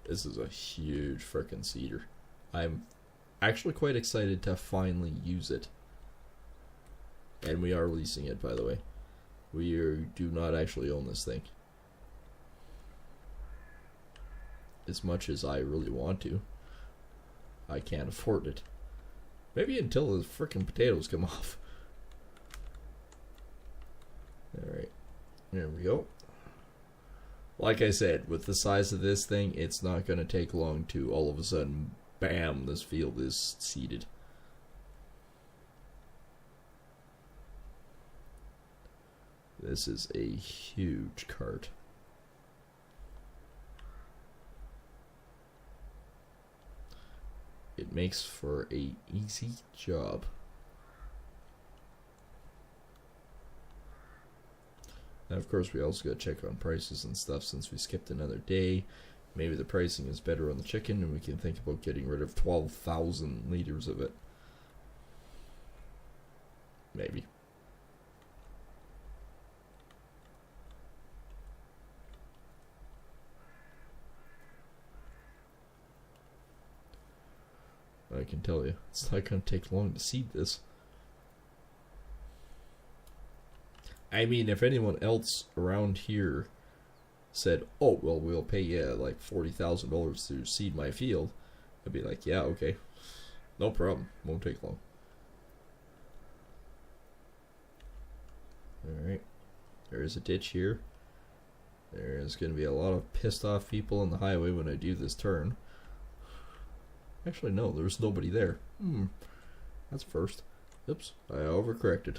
This is a huge frickin' seeder. I'm actually quite excited to finally use it. And we are leasing it, by the way. Do not actually own this thing. As much as I really want to. I can't afford it. Maybe until the frickin' potatoes come off. Alright. There we go. Like I said, with the size of this thing, it's not going to take long to all of a sudden, bam, this field is seeded. This is a huge cart. It makes for a easy job. Now, of course, we also got to check on prices and stuff since we skipped another day. Maybe the pricing is better on the chicken and we can think about getting rid of 12,000 liters of it. Maybe. I can tell you, it's not going to take long to seed this. I mean, if anyone else around here said, oh, well, we'll pay you like $40,000 to seed my field, I'd be like, yeah, okay. No problem. Won't take long. Alright. There is a ditch here. There's going to be a lot of pissed off people on the highway when I do this turn. Actually, no, there's nobody there. That's first. Oops, I overcorrected.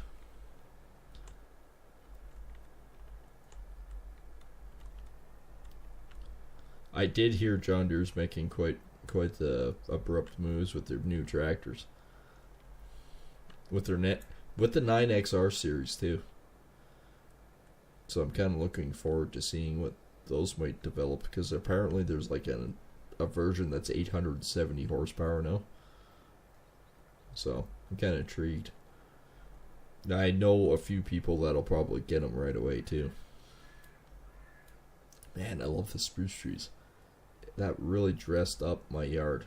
I did hear John Deere's making quite the abrupt moves with their new tractors. With the 9XR series too. So I'm kind of looking forward to seeing what those might develop, because apparently there's like a version that's 870 horsepower now. So I'm kind of intrigued. I know a few people that'll probably get them right away too. Man, I love the spruce trees. That really dressed up my yard.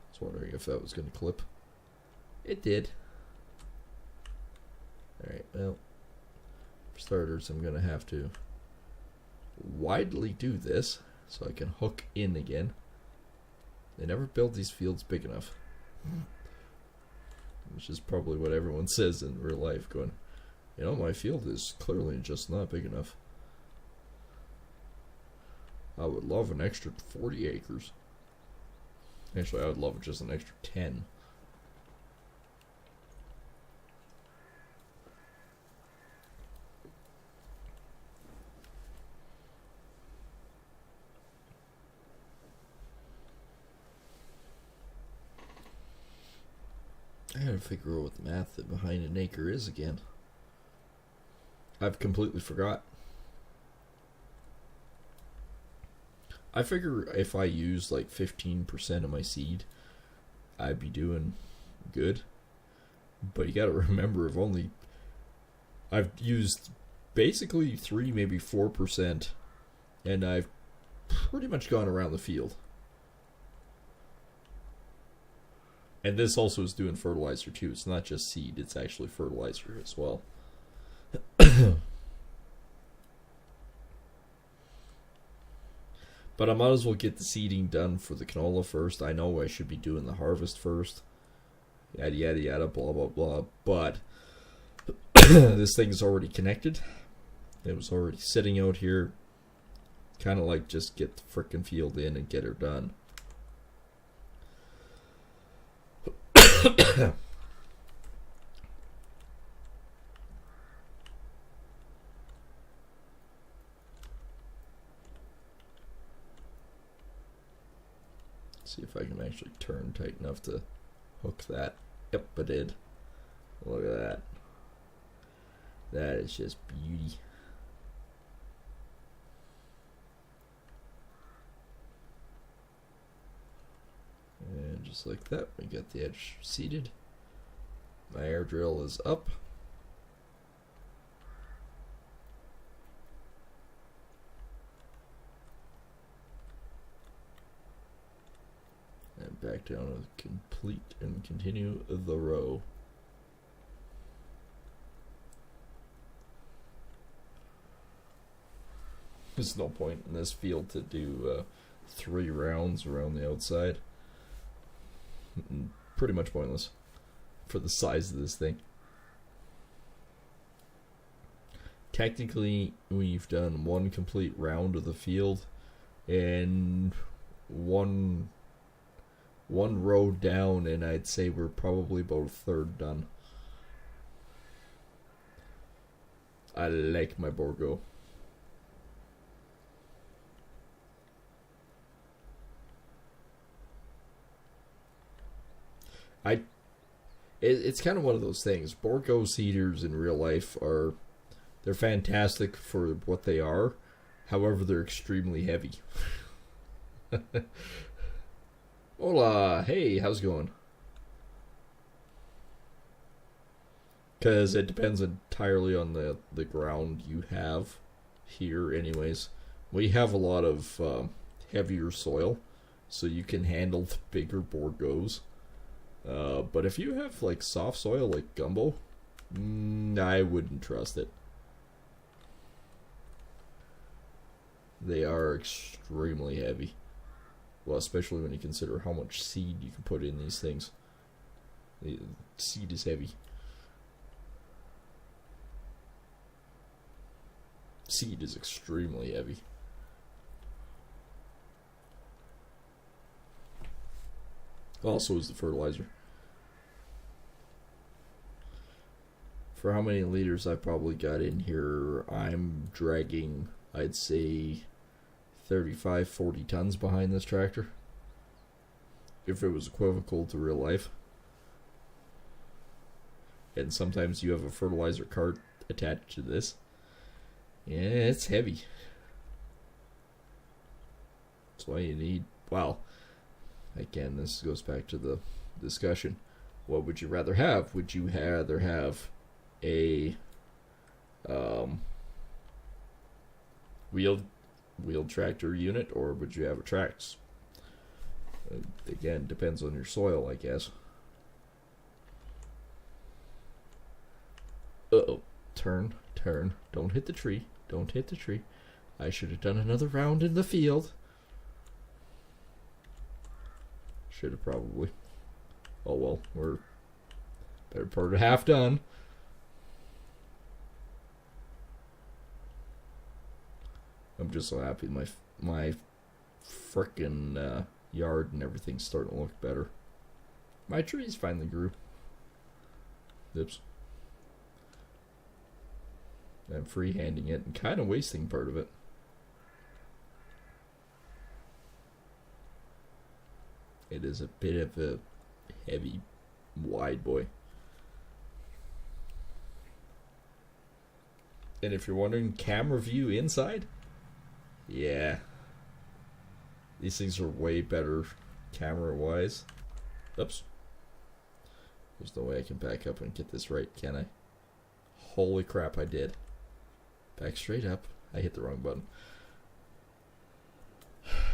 I was wondering if that was going to clip. It did. Alright, well, for starters, I'm going to have to widely do this so I can hook in again. They never build these fields big enough. Which is probably what everyone says in real life, going, you know, my field is clearly just not big enough. I would love an extra 40 acres. Actually, I would love just an extra 10. I gotta figure out what the math behind an acre is again. I've completely forgot. I figure if I use like 15% of my seed, I'd be doing good. But you gotta remember, I've used basically 3, maybe 4%, and I've pretty much gone around the field. And this also is doing fertilizer too. It's not just seed, it's actually fertilizer as well. But I might as well get the seeding done for the canola first. I know I should be doing the harvest first. Yada yada yada, blah blah blah. But this thing's already connected. It was already sitting out here. Kind of like just get the frickin' field in and get her done. actually turn tight enough to hook that. Yep, I did. Look at that. That is just beauty. And just like that, we got the edge seated. My air drill is up. And back down to complete and continue the row. There's no point in this field to do 3 rounds around the outside. Pretty much pointless for the size of this thing. Technically, we've done 1 complete round of the field and one row down, and I'd say we're probably about a third done. I like my Borgo. It's kind of one of those things. Borgo seeders in real life they're fantastic for what they are. However, they're extremely heavy. Hola, hey, how's it going? Because it depends entirely on the ground you have here anyways. We have a lot of heavier soil, so you can handle the bigger Borgos. But if you have like soft soil like gumbo, I wouldn't trust it. They are extremely heavy. Well, especially when you consider how much seed you can put in these things. The seed is heavy. Seed is extremely heavy. Also is the fertilizer. For how many liters I probably got in here, I'm dragging, I'd say, 35, 40 tons behind this tractor. If it was equivocal to real life. And sometimes you have a fertilizer cart attached to this. Yeah, it's heavy. That's why you need, well, again, this goes back to the discussion. What would you rather have? Would you rather have a wheeled tractor unit, or would you have a Trax? Again, depends on your soil, I guess. Uh-oh. Turn. Don't hit the tree. Don't hit the tree. I should have done another round in the field. Should have probably. Oh well, we're better part of half done. I'm just so happy my frickin' yard and everything's starting to look better. My trees finally grew. Oops. I'm freehanding it and kind of wasting part of it. It is a bit of a heavy, wide boy. And if you're wondering, camera view inside? Yeah. These things are way better camera-wise. Oops. There's no way I can back up and get this right, can I? Holy crap, I did. Back straight up. I hit the wrong button.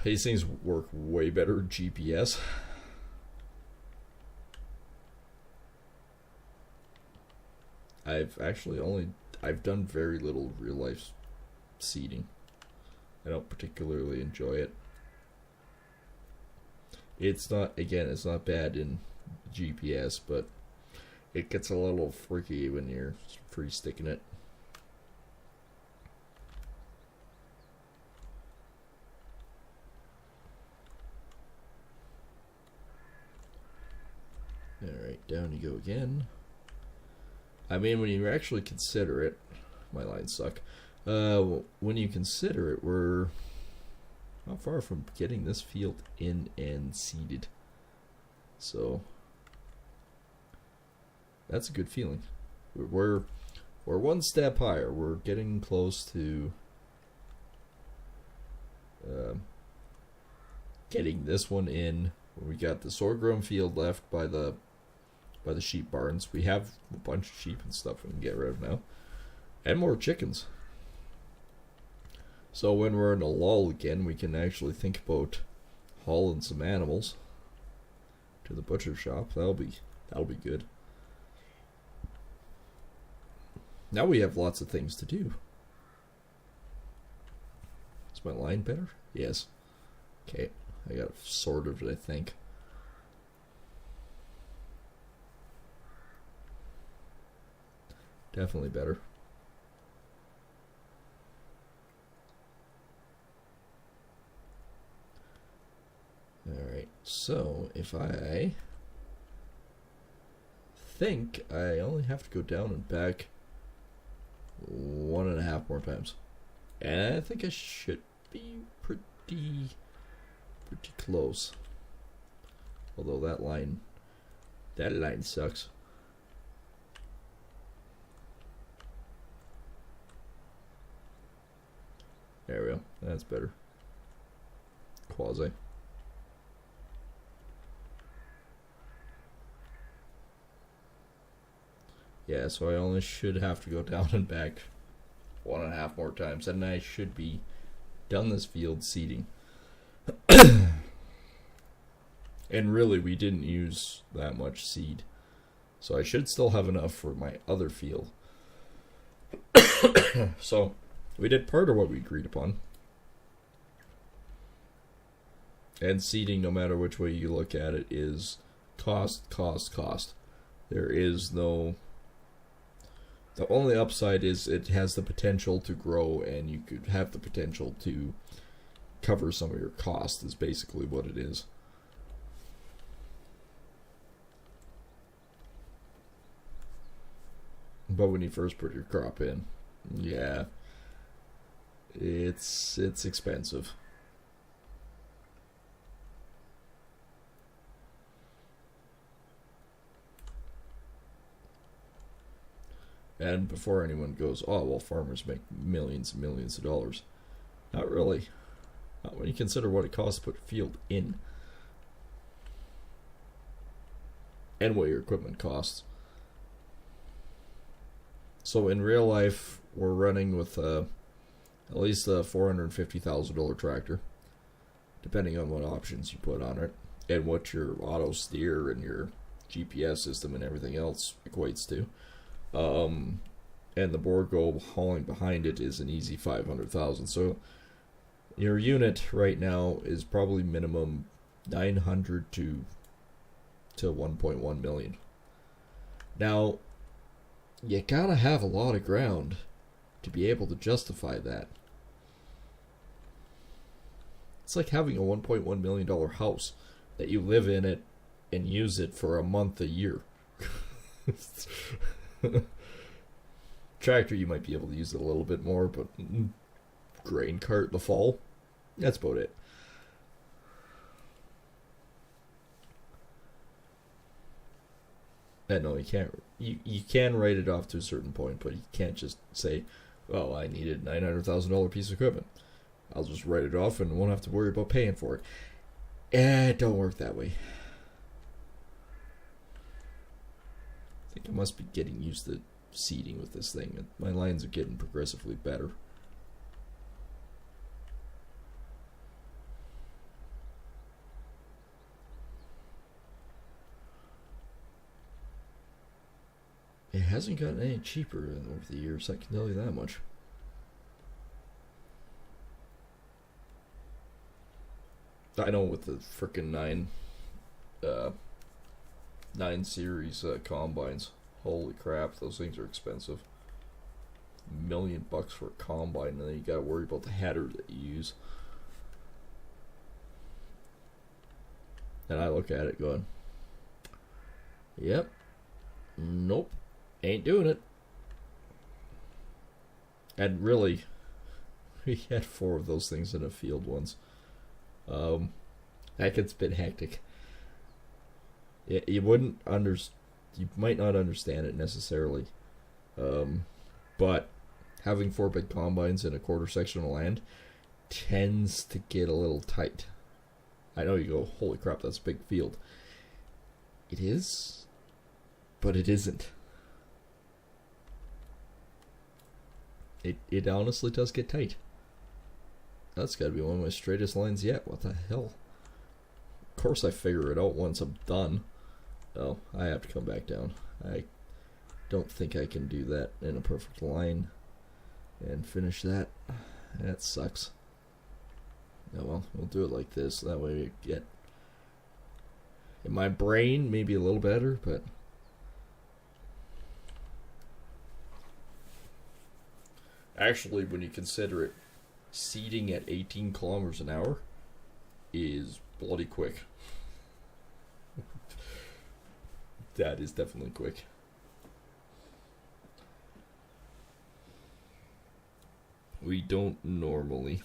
These things work way better GPS. I've done very little real life seeding. I don't particularly enjoy it. It's not bad in GPS, but it gets a little freaky when you're free sticking it. Alright, down you go again. I mean, when you actually consider it, my lines suck. When you consider it, we're not far from getting this field in and seeded. So that's a good feeling. We're one step higher. We're getting close to getting this one in. We got the sorghum field left by the sheep barns. We have a bunch of sheep and stuff we can get rid of now, and more chickens. So when we're in a lull again, we can actually think about hauling some animals to the butcher shop. That'll be good. Now we have lots of things to do. Is my line better? Yes. Okay, I got it sorted, I think. Definitely better. Alright, so if I think I only have to go down and back 1.5 more times. And I think I should be pretty close. Although that line sucks. There we go. That's better. Quasi. Yeah, so I only should have to go down and back 1.5 more times, and I should be done this field seeding. And really, we didn't use that much seed, so I should still have enough for my other field. So we did part of what we agreed upon. And seeding, no matter which way you look at it, is cost. There is no... The only upside is it has the potential to grow, and you could have the potential to cover some of your cost, is basically what it is. But when you first put your crop in, yeah, it's expensive. And before anyone goes, oh, well, farmers make millions and millions of dollars. Not really. Not when you consider what it costs to put a field in. And what your equipment costs. So in real life, we're running with at least a $450,000 tractor. Depending on what options you put on it. And what your auto steer and your GPS system and everything else equates to. And the Borgo hauling behind it is an easy 500,000. So your unit right now is probably minimum 900 to 1.1 million. Now, you gotta have a lot of ground to be able to justify that. It's like having a $1.1 million house that you live in it and use it for a month a year. Tractor, you might be able to use it a little bit more, but grain cart in the fall, that's about it. And no, you can't. You can write it off to a certain point, but you can't just say, "Well, I needed $900,000 piece of equipment. I'll just write it off and won't have to worry about paying for it." It don't work that way. I think I must be getting used to seeding with this thing. My lines are getting progressively better. It hasn't gotten any cheaper over the years, I can tell you that much. I know with the frickin' 9 series combines. Holy crap, those things are expensive. $1 million for a combine, and then you gotta worry about the header that you use. And I look at it going, yep, nope, ain't doing it. And really, we had 4 of those things in a field once. That gets a bit hectic. You wouldn't you might not understand it necessarily, but having 4 big combines in a quarter section of land tends to get a little tight. I know you go, holy crap, that's a big field. It is, but it isn't. It honestly does get tight. That's gotta be one of my straightest lines yet. What the hell? Of course I figure it out once I'm done. Oh, I have to come back down. I don't think I can do that in a perfect line and finish that. That sucks. Oh well, we'll do it like this. That way we get... In my brain, maybe a little better, but... Actually, when you consider it, seeding at 18 kilometers an hour is bloody quick. That is definitely quick. We don't normally.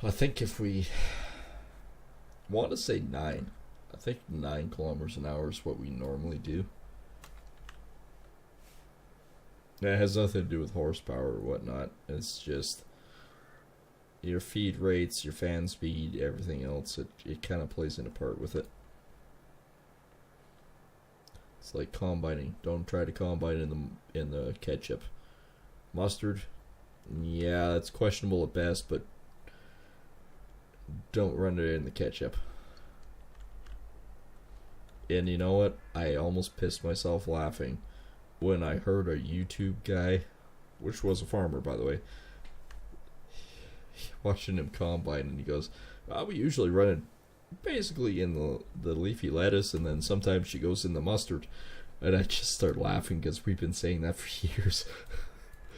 I think if we want to say 9, I think 9 kilometers an hour is what we normally do. It has nothing to do with horsepower or whatnot. It's just your feed rates, your fan speed, everything else. It kind of plays in a part with it. It's like combining. Don't try to combine in the ketchup. Mustard, yeah, it's questionable at best, but don't run it in the ketchup. And you know what? I almost pissed myself laughing when I heard a YouTube guy, which was a farmer by the way, watching him combine, and he goes, we usually run it basically in the leafy lettuce, and then sometimes she goes in the mustard. And I just start laughing because we've been saying that for years.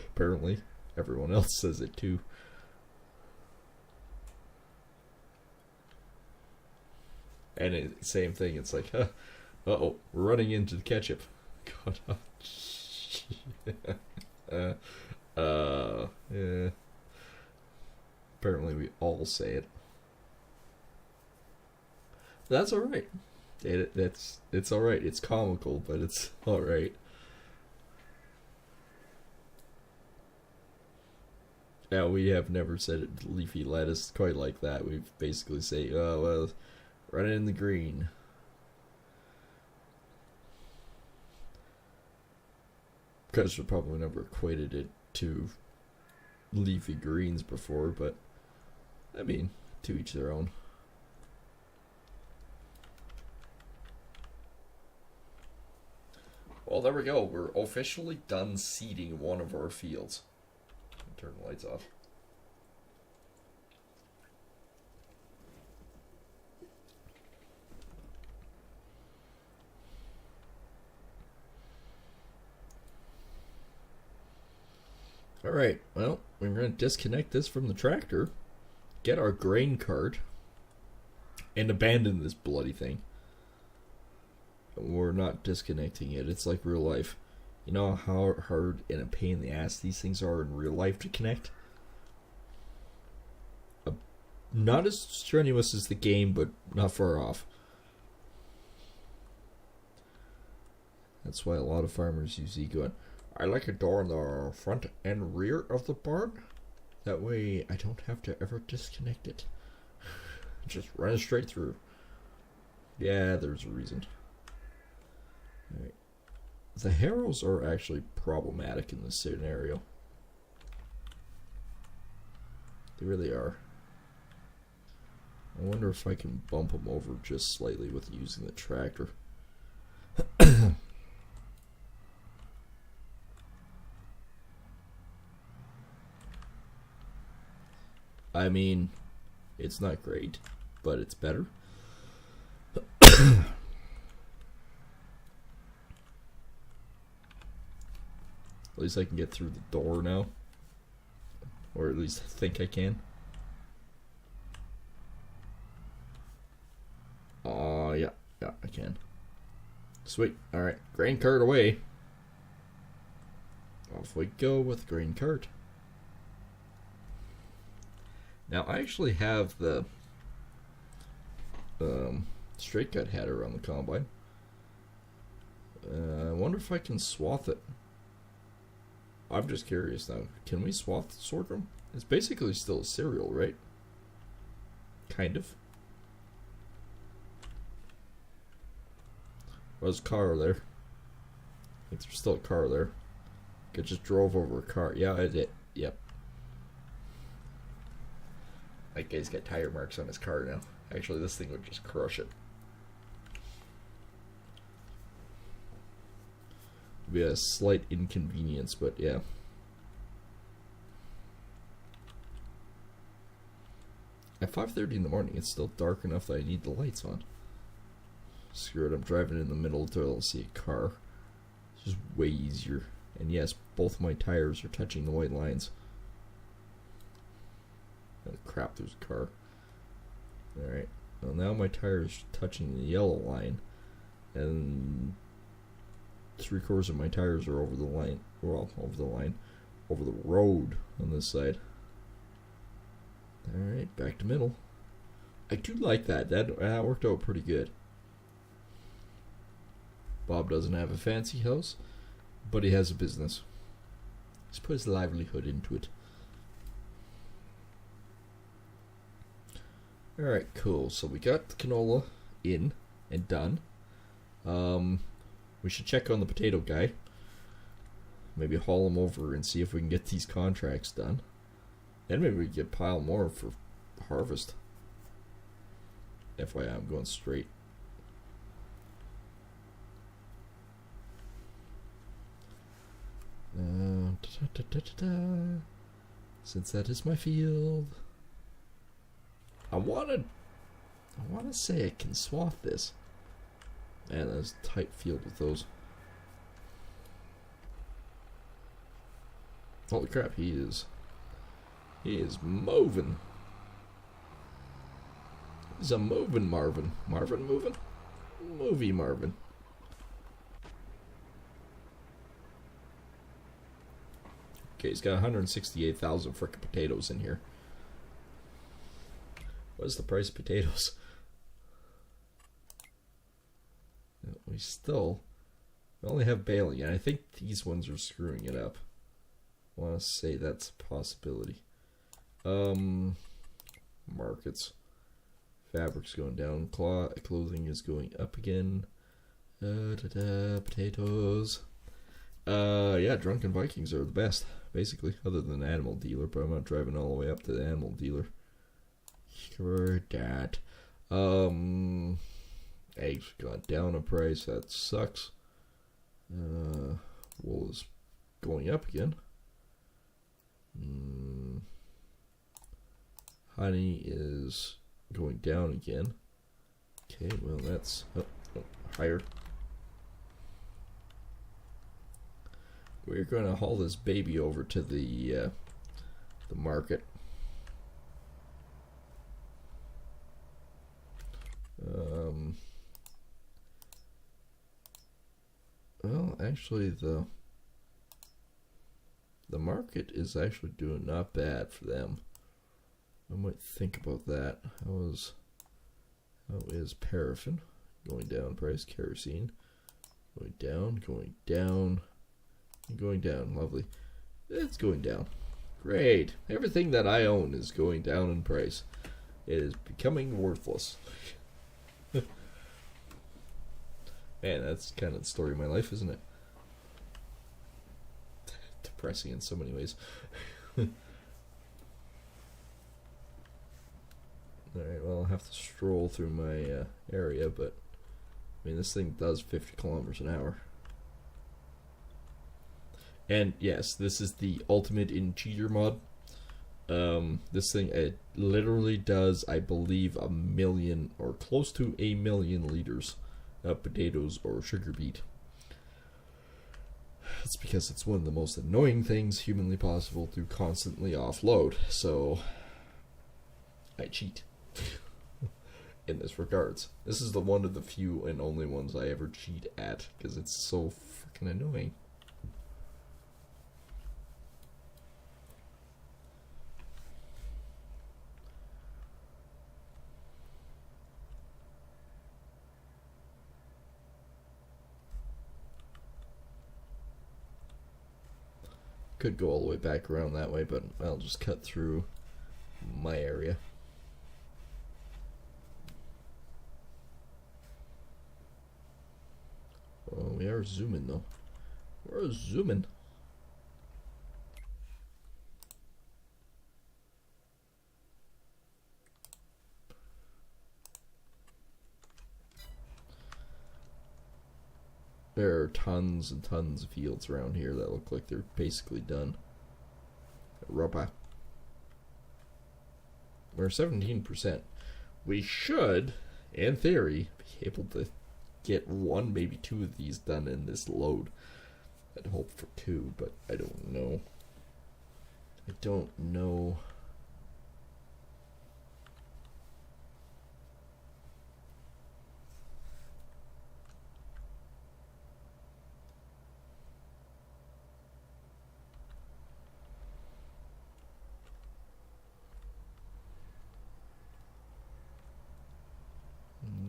Apparently everyone else says it too. And same thing, it's like, uh-oh, we're running into the ketchup. God, yeah. Apparently we all say it. That's alright. It's alright. It's comical, but it's alright. Yeah, we have never said it, leafy lettuce quite like that. We basically say, oh, well, run it in the green. Because we probably never equated it to leafy greens before, but I mean, to each their own. Well, there we go. We're officially done seeding one of our fields. Turn the lights off. Alright, well, we're going to disconnect this from the tractor, get our grain cart, and abandon this bloody thing. We're not disconnecting it. It's like real life. You know how hard and a pain in the ass these things are in real life to connect? Not as strenuous as the game, but not far off. That's why a lot of farmers use Ego. I like a door in the front and rear of the barn. That way I don't have to ever disconnect it. Just run it straight through. Yeah, there's a reason. Alright. The harrows are actually problematic in this scenario. They really are. I wonder if I can bump them over just slightly with using the tractor. I mean, it's not great, but it's better. At least I can get through the door now. Or at least I think I can. Yeah, I can. Sweet. Alright, grain cart away. Off we go with grain cart. Now I actually have the straight cut header on the combine. I wonder if I can swath it. I'm just curious now. Can we swath the sorghum? It's basically still a cereal, right? Kind of. There's a car there. I think there's still a car there. I just drove over a car. Yeah, I did. Yep. That guy's got tire marks on his car now. Actually, this thing would just crush it. It'd be a slight inconvenience, but yeah. At 5:30 in the morning, it's still dark enough that I need the lights on. Screw it, I'm driving in the middle until I'll see a car. It's just way easier. And yes, both my tires are touching the white lines. Oh, crap, there's a car. Alright, well now my tire's touching the yellow line. And 3/4 of my tires are over the line. Well, over the road on this side. Alright, back to middle. I do like that. That worked out pretty good. Bob doesn't have a fancy house, but he has a business. He's put his livelihood into it. Alright, cool. So we got the canola in and done. We should check on the potato guy. Maybe haul him over and see if we can get these contracts done. Then maybe we get pile more for harvest. FYI, I'm going straight. Since that is my field, I wanna say I can swath this. Man, that's a tight field with those. Holy crap, he is moving. He's a moving Marvin. Marvin moving? Movie Marvin. Okay, he's got 168,000 frickin' potatoes in here. What is the price of potatoes? We only have baling, and I think these ones are screwing it up. I want to say that's a possibility. Markets. Fabric's going down. Clothing is going up again. Potatoes. Yeah, Drunken Vikings are the best, basically, other than the animal dealer, but I'm not driving all the way up to the animal dealer. Sure that. Eggs got down in price, that sucks. Wool is going up again. Honey is going down again. Okay, well that's higher. We're going to haul this baby over to the market. Well, actually, the market is actually doing not bad for them. I might think about that. How is paraffin going down? Price kerosene going down, and going down. Lovely. It's going down. Great. Everything that I own is going down in price. It is becoming worthless. Man, that's kind of the story of my life, isn't it? Depressing in so many ways. Alright, well, I'll have to stroll through my area, but I mean, this thing does 50 kilometers an hour. And yes, this is the ultimate in cheater mod. This thing, it literally does, I believe, 1 million or close to 1 million liters of potatoes or sugar beet. It's because it's one of the most annoying things humanly possible to constantly offload, so I cheat in this regards. This is the one of the few and only ones I ever cheat at, because it's so freaking annoying. Could go all the way back around that way, but I'll just cut through my area. Oh, we are zooming though. We're zooming. There are tons and tons of fields around here that look like they're basically done. Rubber. We're 17%. We should, in theory, be able to get one, maybe two of these done in this load. I'd hope for two, but I don't know. I don't know.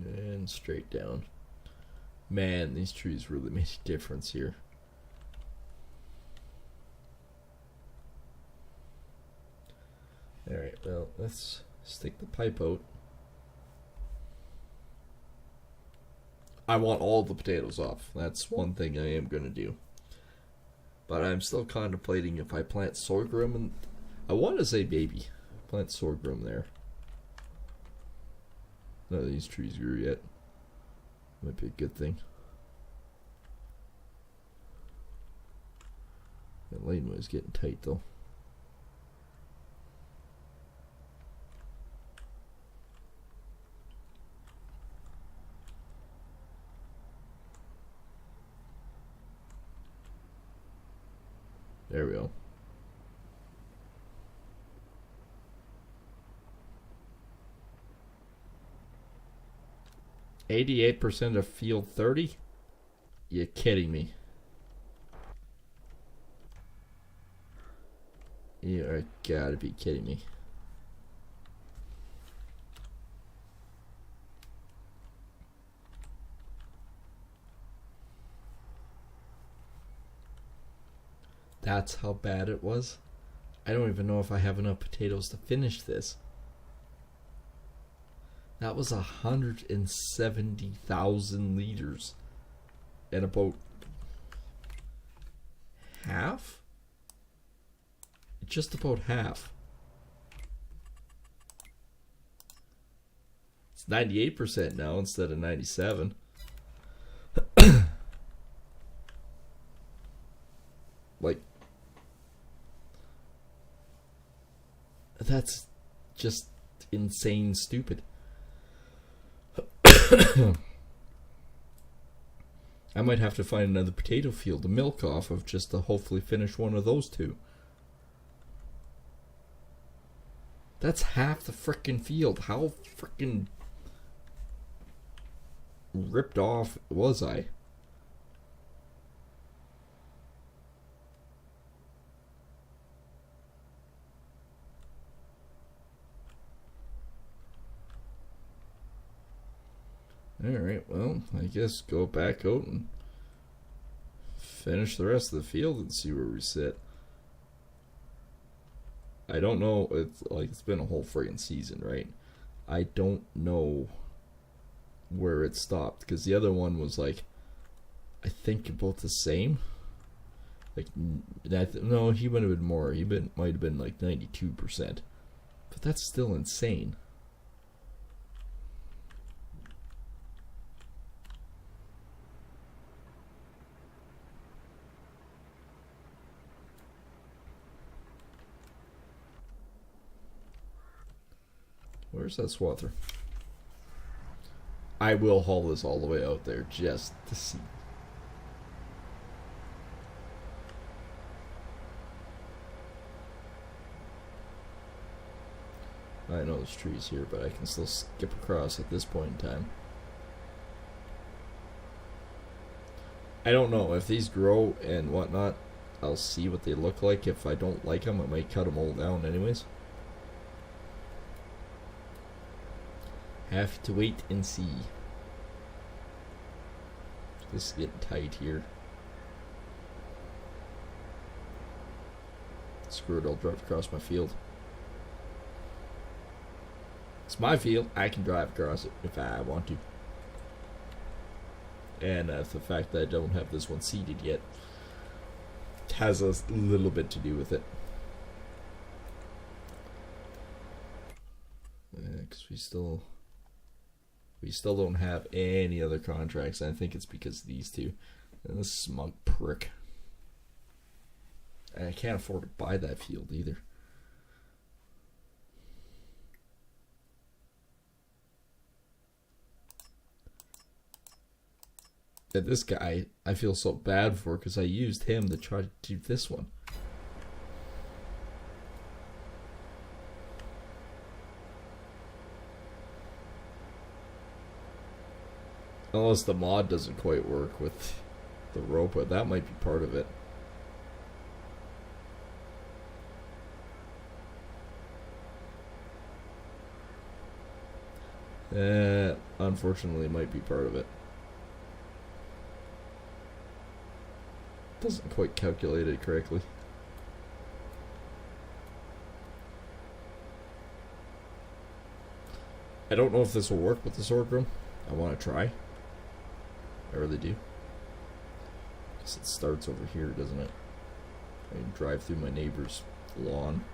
And straight down. Man, these trees really made a difference here. Alright, well, let's stick the pipe out. I want all the potatoes off. That's one thing I am going to do. But I'm still contemplating if I plant sorghum, and I want to say maybe plant sorghum there. None of these trees grew yet. Might be a good thing. That lane was getting tight though. There we go. %88 of field 30? You kidding me? You gotta be kidding me. That's how bad it was? I don't even know if I have enough potatoes to finish this. That was 170,000 liters. And about half? Just about half. It's 98% now instead of 97. Like, that's just insane stupid. I might have to find another potato field to milk off of just to hopefully finish one of those two. That's half the frickin' field. How frickin' ripped off was I? Alright, well, I guess go back out and finish the rest of the field and see where we sit. I don't know, it's been a whole friggin' season, right? I don't know where it stopped, because the other one was like, I think about the same. Like, no, he might have been more, might have been like 92%. But that's still insane. Where's that swather? I will haul this all the way out there just to see. I know there's trees here, but I can still skip across at this point in time. I don't know if these grow and whatnot. I'll see what they look like. If I don't like them, I might cut them all down anyways. Have to wait and see. This is getting tight here. Screw it, I'll drive across my field. It's my field. I can drive across it if I want to. And the fact that I don't have this one seeded yet has a little bit to do with it. Because we still don't have any other contracts. And I think it's because of these two. And this smug prick. And I can't afford to buy that field either. And this guy, I feel so bad for because I used him to try to do this one. Unless the mod doesn't quite work with the rope, but that might be part of it. Unfortunately, it might be part of it. Doesn't quite calculate it correctly. I don't know if this will work with the sorghum. I want to try. I really do. Guess it starts over here, doesn't it? I can drive through my neighbor's lawn.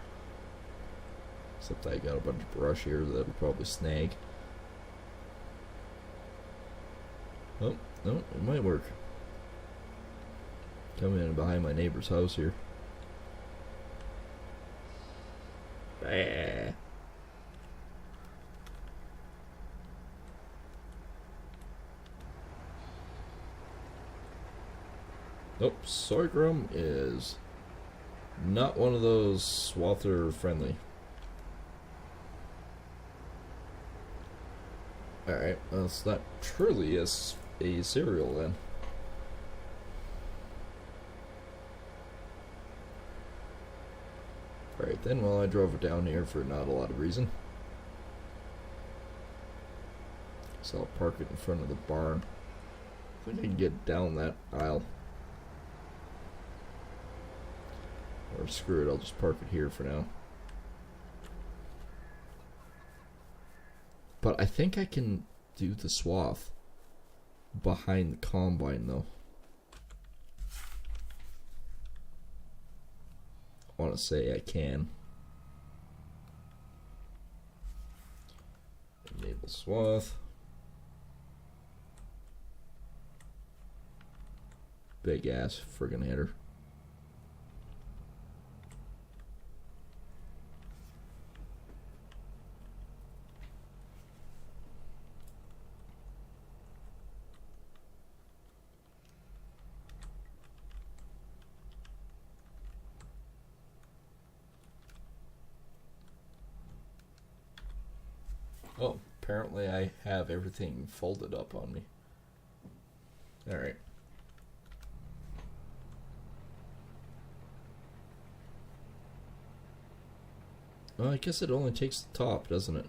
Except I got a bunch of brush here that'll probably snag. Oh, no, it might work. Come in behind my neighbor's house here. Bah. Nope, sorghum is not one of those swather friendly. Alright, well, it's not truly a cereal then. Alright then, well, I drove it down here for not a lot of reason. So I'll park it in front of the barn. I think I can get down that aisle. Or screw it, I'll just park it here for now. But I think I can do the swath behind the combine though. I want to say I can. Enable swath. Big ass friggin' header. Oh, apparently I have everything folded up on me. Alright. Well, I guess it only takes the top, doesn't it?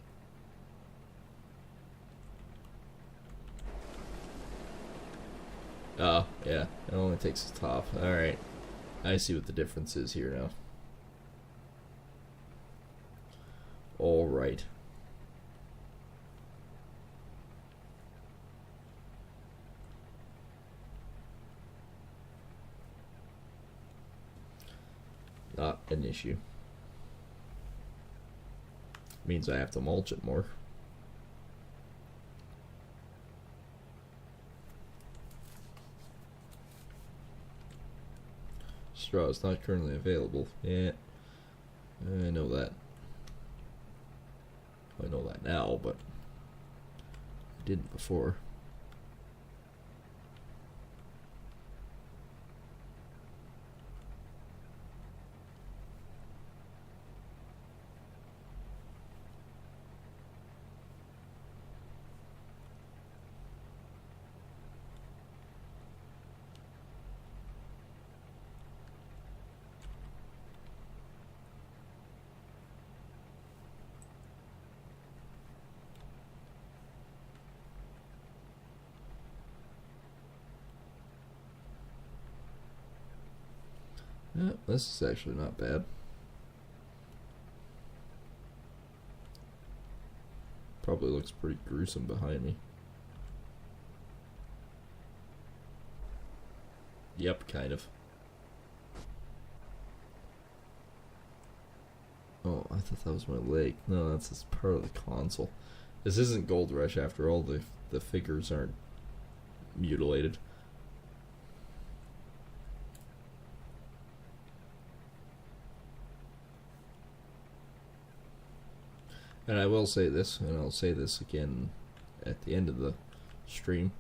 Oh, yeah. It only takes the top. Alright. I see what the difference is here now. Alright. Not an issue. Means I have to mulch it more. Straw is not currently available. Yeah, I know that. I know that now, but I didn't before. Yeah, this is actually not bad. Probably looks pretty gruesome behind me. Yep, kind of. Oh, I thought that was my leg. No, that's just part of the console. This isn't Gold Rush after all. The figures aren't mutilated. And I will say this, and I'll say this again at the end of the stream.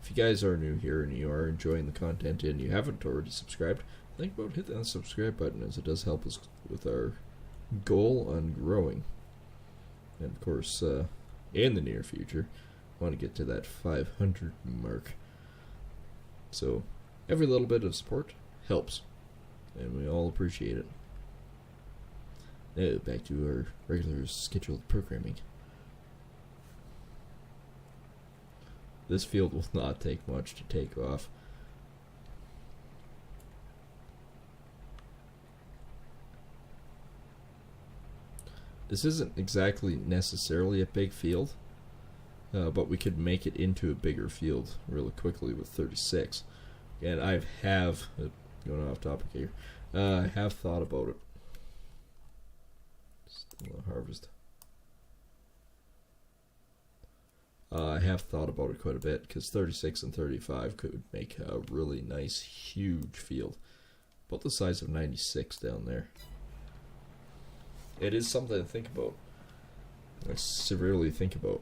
If you guys are new here and you are enjoying the content and you haven't already subscribed, think about hitting that subscribe button, as it does help us with our goal on growing. And of course, in the near future, I want to get to that 500 mark. So every little bit of support helps, and we all appreciate it. Now back to our regular scheduled programming. This field will not take much to take off. This isn't exactly necessarily a big field, but we could make it into a bigger field really quickly with 36. And I have, going off topic here, I have thought about it. Still a harvest. I have thought about it quite a bit, because 36 and 35 could make a really nice, huge field. About the size of 96 down there. It is something to think about. I severely think about.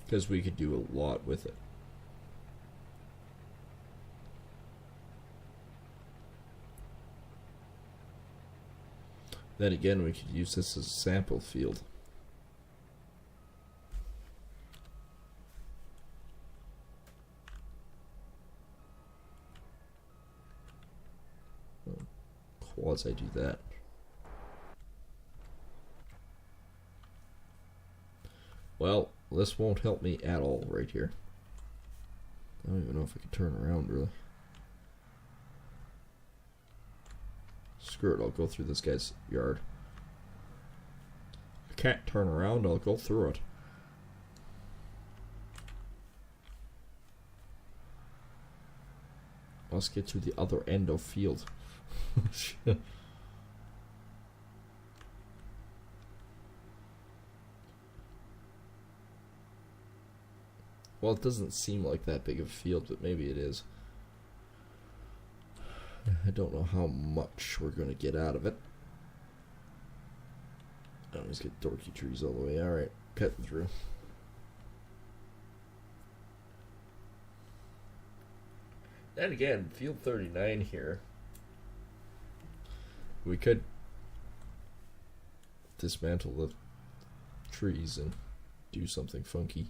Because we could do a lot with it. Then again, we could use this as a sample field. Quasi do that. Well, this won't help me at all right here. I don't even know if I can turn around, really. Screw it, I'll go through this guy's yard. I can't turn around, I'll go through it. Let's get to the other end of field. Well, it doesn't seem like that big of a field, but maybe it is. I don't know how much we're going to get out of it. I always get dorky trees all the way. Alright, cutting through. And again, field 39 here. We could dismantle the trees and do something funky.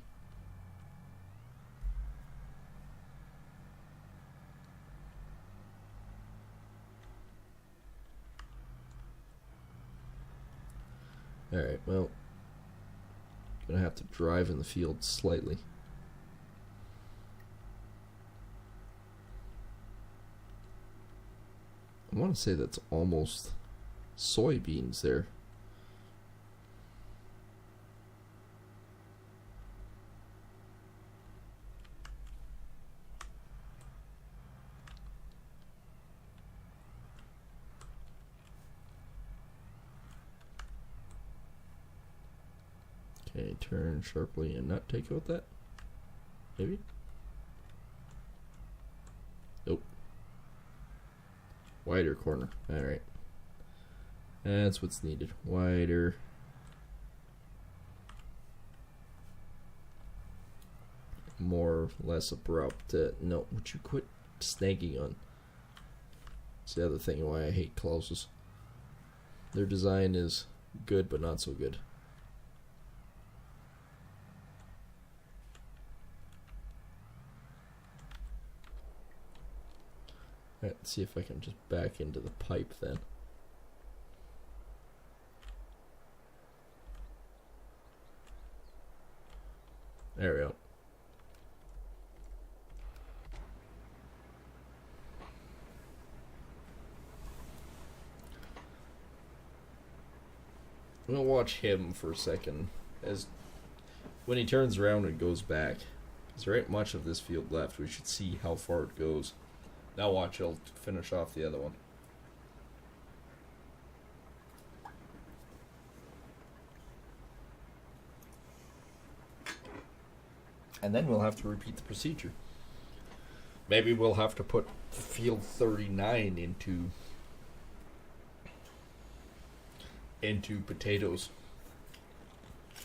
Alright, well, gonna have to drive in the field slightly. I want to say that's almost soybeans there. Okay, turn sharply and not take out that. Maybe? Nope. Wider corner. Alright. That's what's needed. Wider. More, less abrupt. No, would you quit snagging on? It's the other thing why I hate Klaus's. Their design is good, but not so good. Alright, let's see if I can just back into the pipe then. There we go. We'll watch him for a second. As when he turns around and goes back, because there ain't much of this field left. We should see how far it goes. Now watch, he'll finish off the other one. And then we'll have to repeat the procedure. Maybe we'll have to put field 39 into potatoes.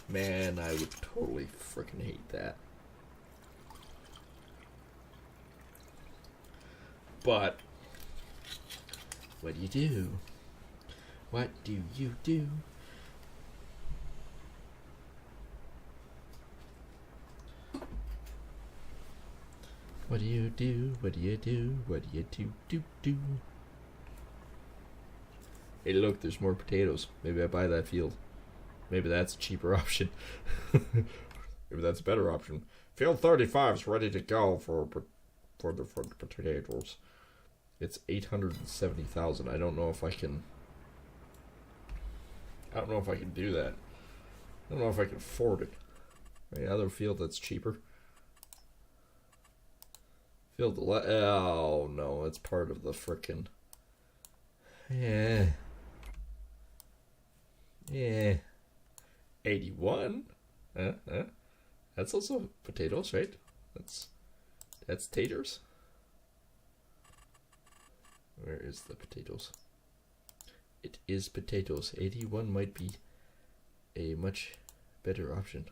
Man, I would totally freaking hate that. But what do you do? What do you do? What do you do? What do you do? What do you do? Hey, look, there's more potatoes. Maybe I buy that field. Maybe that's a cheaper option. Maybe that's a better option. Field 35 is ready to go for the potatoes. It's 870,000. I don't know if I can do that. I don't know if I can afford it. Any other field that's cheaper? Field 11. Oh no, it's part of the frickin'. Yeah. 81. That's also potatoes, right? That's taters. Where is the potatoes? It is potatoes. 81 might be a much better option.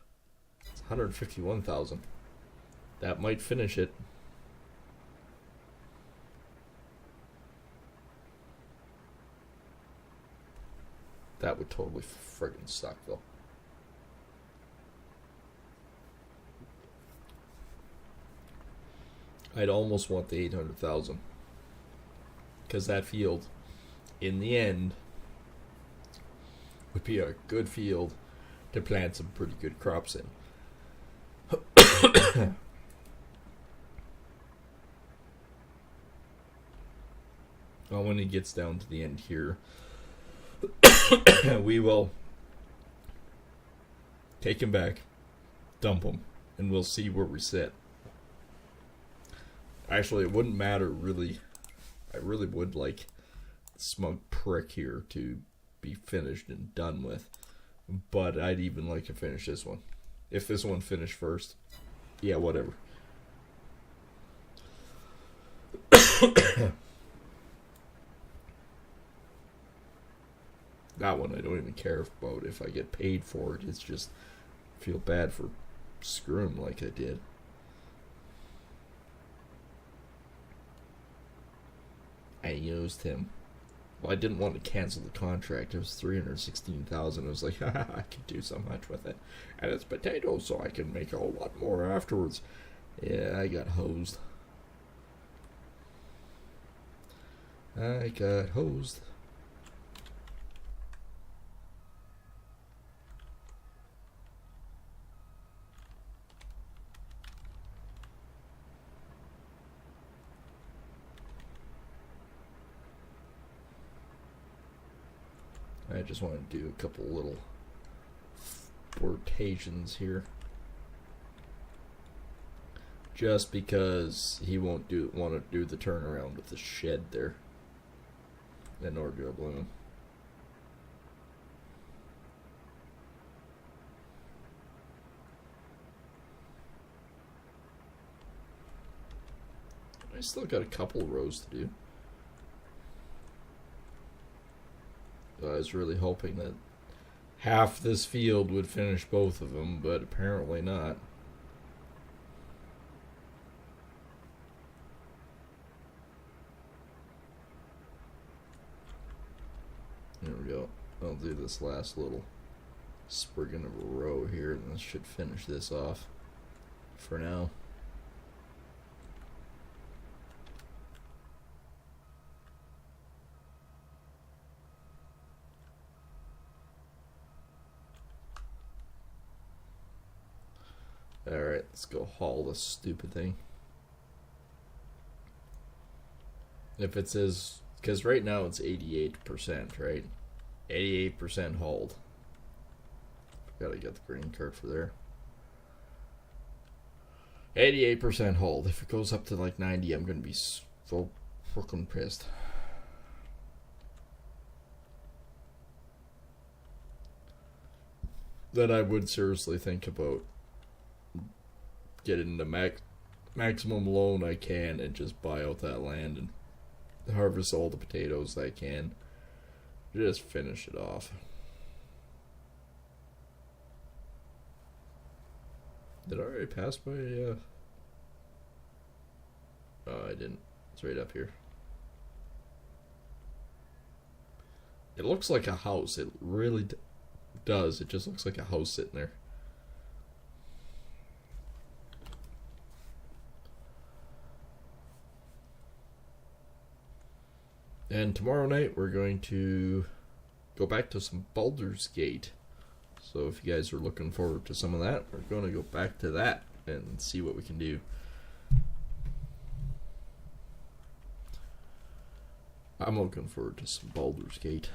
It's 151,000. That might finish it. That would totally friggin' suck, though. I'd almost want the 800,000. Because that field, in the end, would be a good field to plant some pretty good crops in. Well, when it gets down to the end here, we will take him back, dump him, and we'll see where we sit. Actually, it wouldn't matter, really. I really would like Smug Prick here to be finished and done with. But I'd even like to finish this one. If this one finished first, yeah, whatever. That one I don't even care about if I get paid for it. It's just, I feel bad for screwing like I did. I used him. Well, I didn't want to cancel the contract. It was $316,000. I was like, haha, I could do so much with it. And it's potatoes, so I can make a whole lot more afterwards. Yeah, I got hosed. I got hosed. I just want to do a couple little rotations here. Just because he won't want to do the turnaround with the shed there. And nor do I blame him. I still got a couple of rows to do. I was really hoping that half this field would finish both of them, but apparently not. There we go. I'll do this last little sprigging of a row here, and this should finish this off for now. Alright, let's go haul this stupid thing. If it says, because right now it's 88%, right? 88% hauled. Gotta get the green card for there. 88% hold. If it goes up to like 90, I'm gonna be so freaking pissed. Then I would seriously think about getting the maximum loan I can and just buy out that land and harvest all the potatoes I can. Just finish it off. Did I already pass by? Oh, I didn't. It's right up here. It looks like a house. It really does. It just looks like a house sitting there. And tomorrow night we're going to go back to some Baldur's Gate. So if you guys are looking forward to some of that, we're going to go back to that and see what we can do. I'm looking forward to some Baldur's Gate.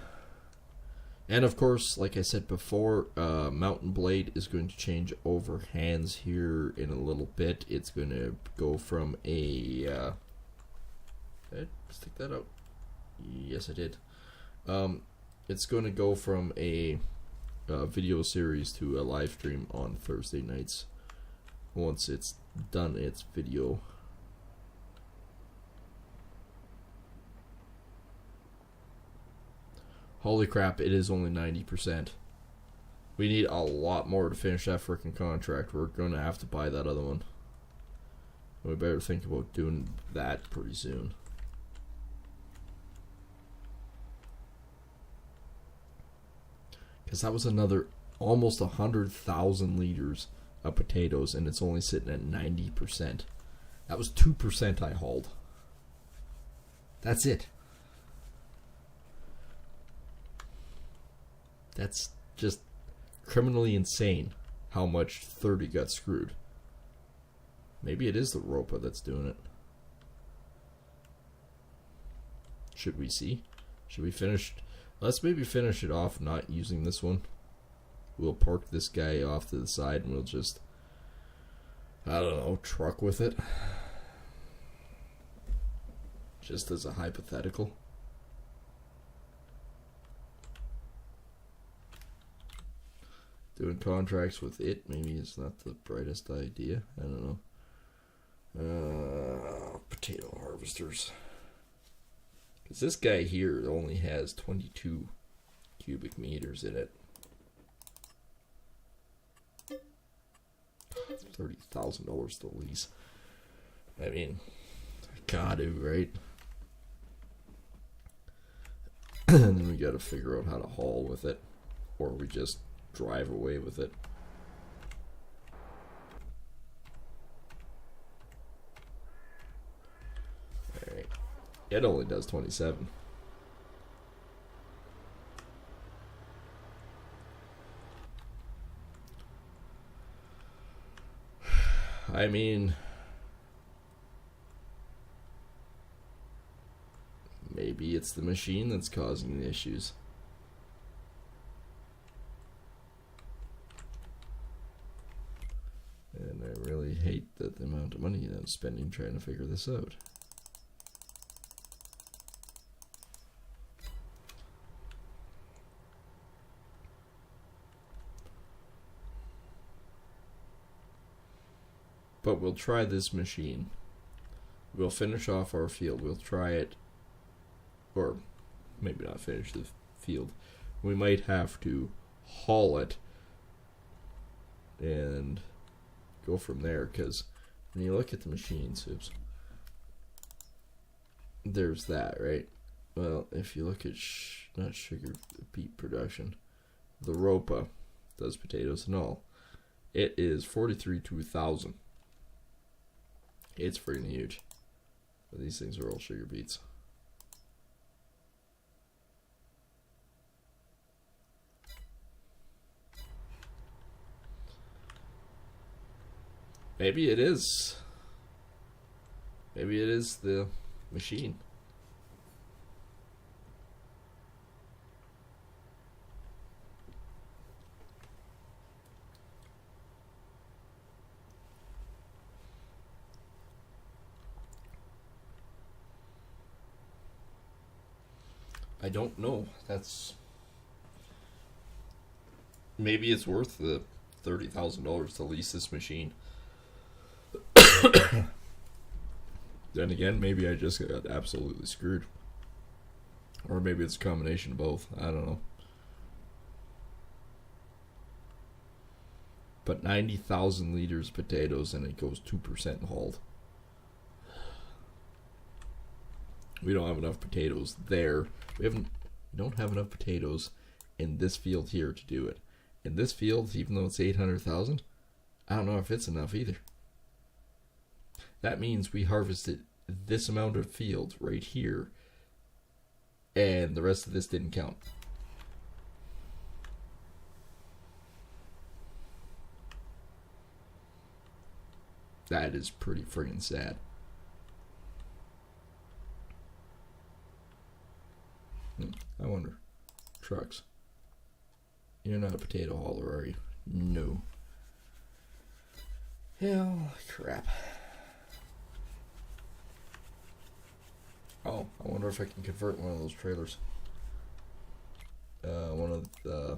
And of course, like I said before, Mountain Blade is going to change over hands here in a little bit. It's going to go from a... stick that out. Yes, I did. It's going to go from a video series to a live stream on Thursday nights once it's done its video. Holy crap, it is only 90%. We need a lot more to finish that freaking contract. We're going to have to buy that other one. We better think about doing that pretty soon. Because that was another almost 100,000 liters of potatoes, and it's only sitting at 90%. That was 2% I hauled. That's it. That's just criminally insane how much 30 got screwed. Maybe it is the Ropa that's doing it. Should we see? Should we finish? Let's maybe finish it off not using this one. We'll park this guy off to the side and we'll just, I don't know, truck with it. Just as a hypothetical. Doing contracts with it maybe it's not the brightest idea. I don't know. Potato harvesters. Because this guy here only has 22 cubic meters in it. $30,000 to lease. I mean, gotta, right? And then we gotta figure out how to haul with it. Or we just drive away with it. Alright. It only does 27. I mean, maybe it's the machine that's causing the issues. And I really hate that the amount of money that I'm spending trying to figure this out. But we'll try this machine. We'll finish off our field. We'll try it. Or maybe not finish the field. We might have to haul it and go from there, because when you look at the machines, oops, there's that, right? Well, if you look at not sugar beet production, the Ropa does potatoes and all. It is 43 to 1,000. It's freaking huge. But these things are all sugar beets. Maybe it is. Maybe it is the machine. I don't know. That's maybe it's worth the $30,000 to lease this machine. Then again, maybe I just got absolutely screwed. Or maybe it's a combination of both. I don't know. But 90,000 liters of potatoes and it goes 2% hauled. We don't have enough potatoes there. We don't have enough potatoes in this field here to do it. In this field, even though it's 800,000, I don't know if it's enough either. That means we harvested this amount of field right here, and the rest of this didn't count. That is pretty friggin' sad. I wonder. Trucks. You're not a potato hauler, are you? No. Hell, crap. Oh, I wonder if I can convert one of those trailers. One of the...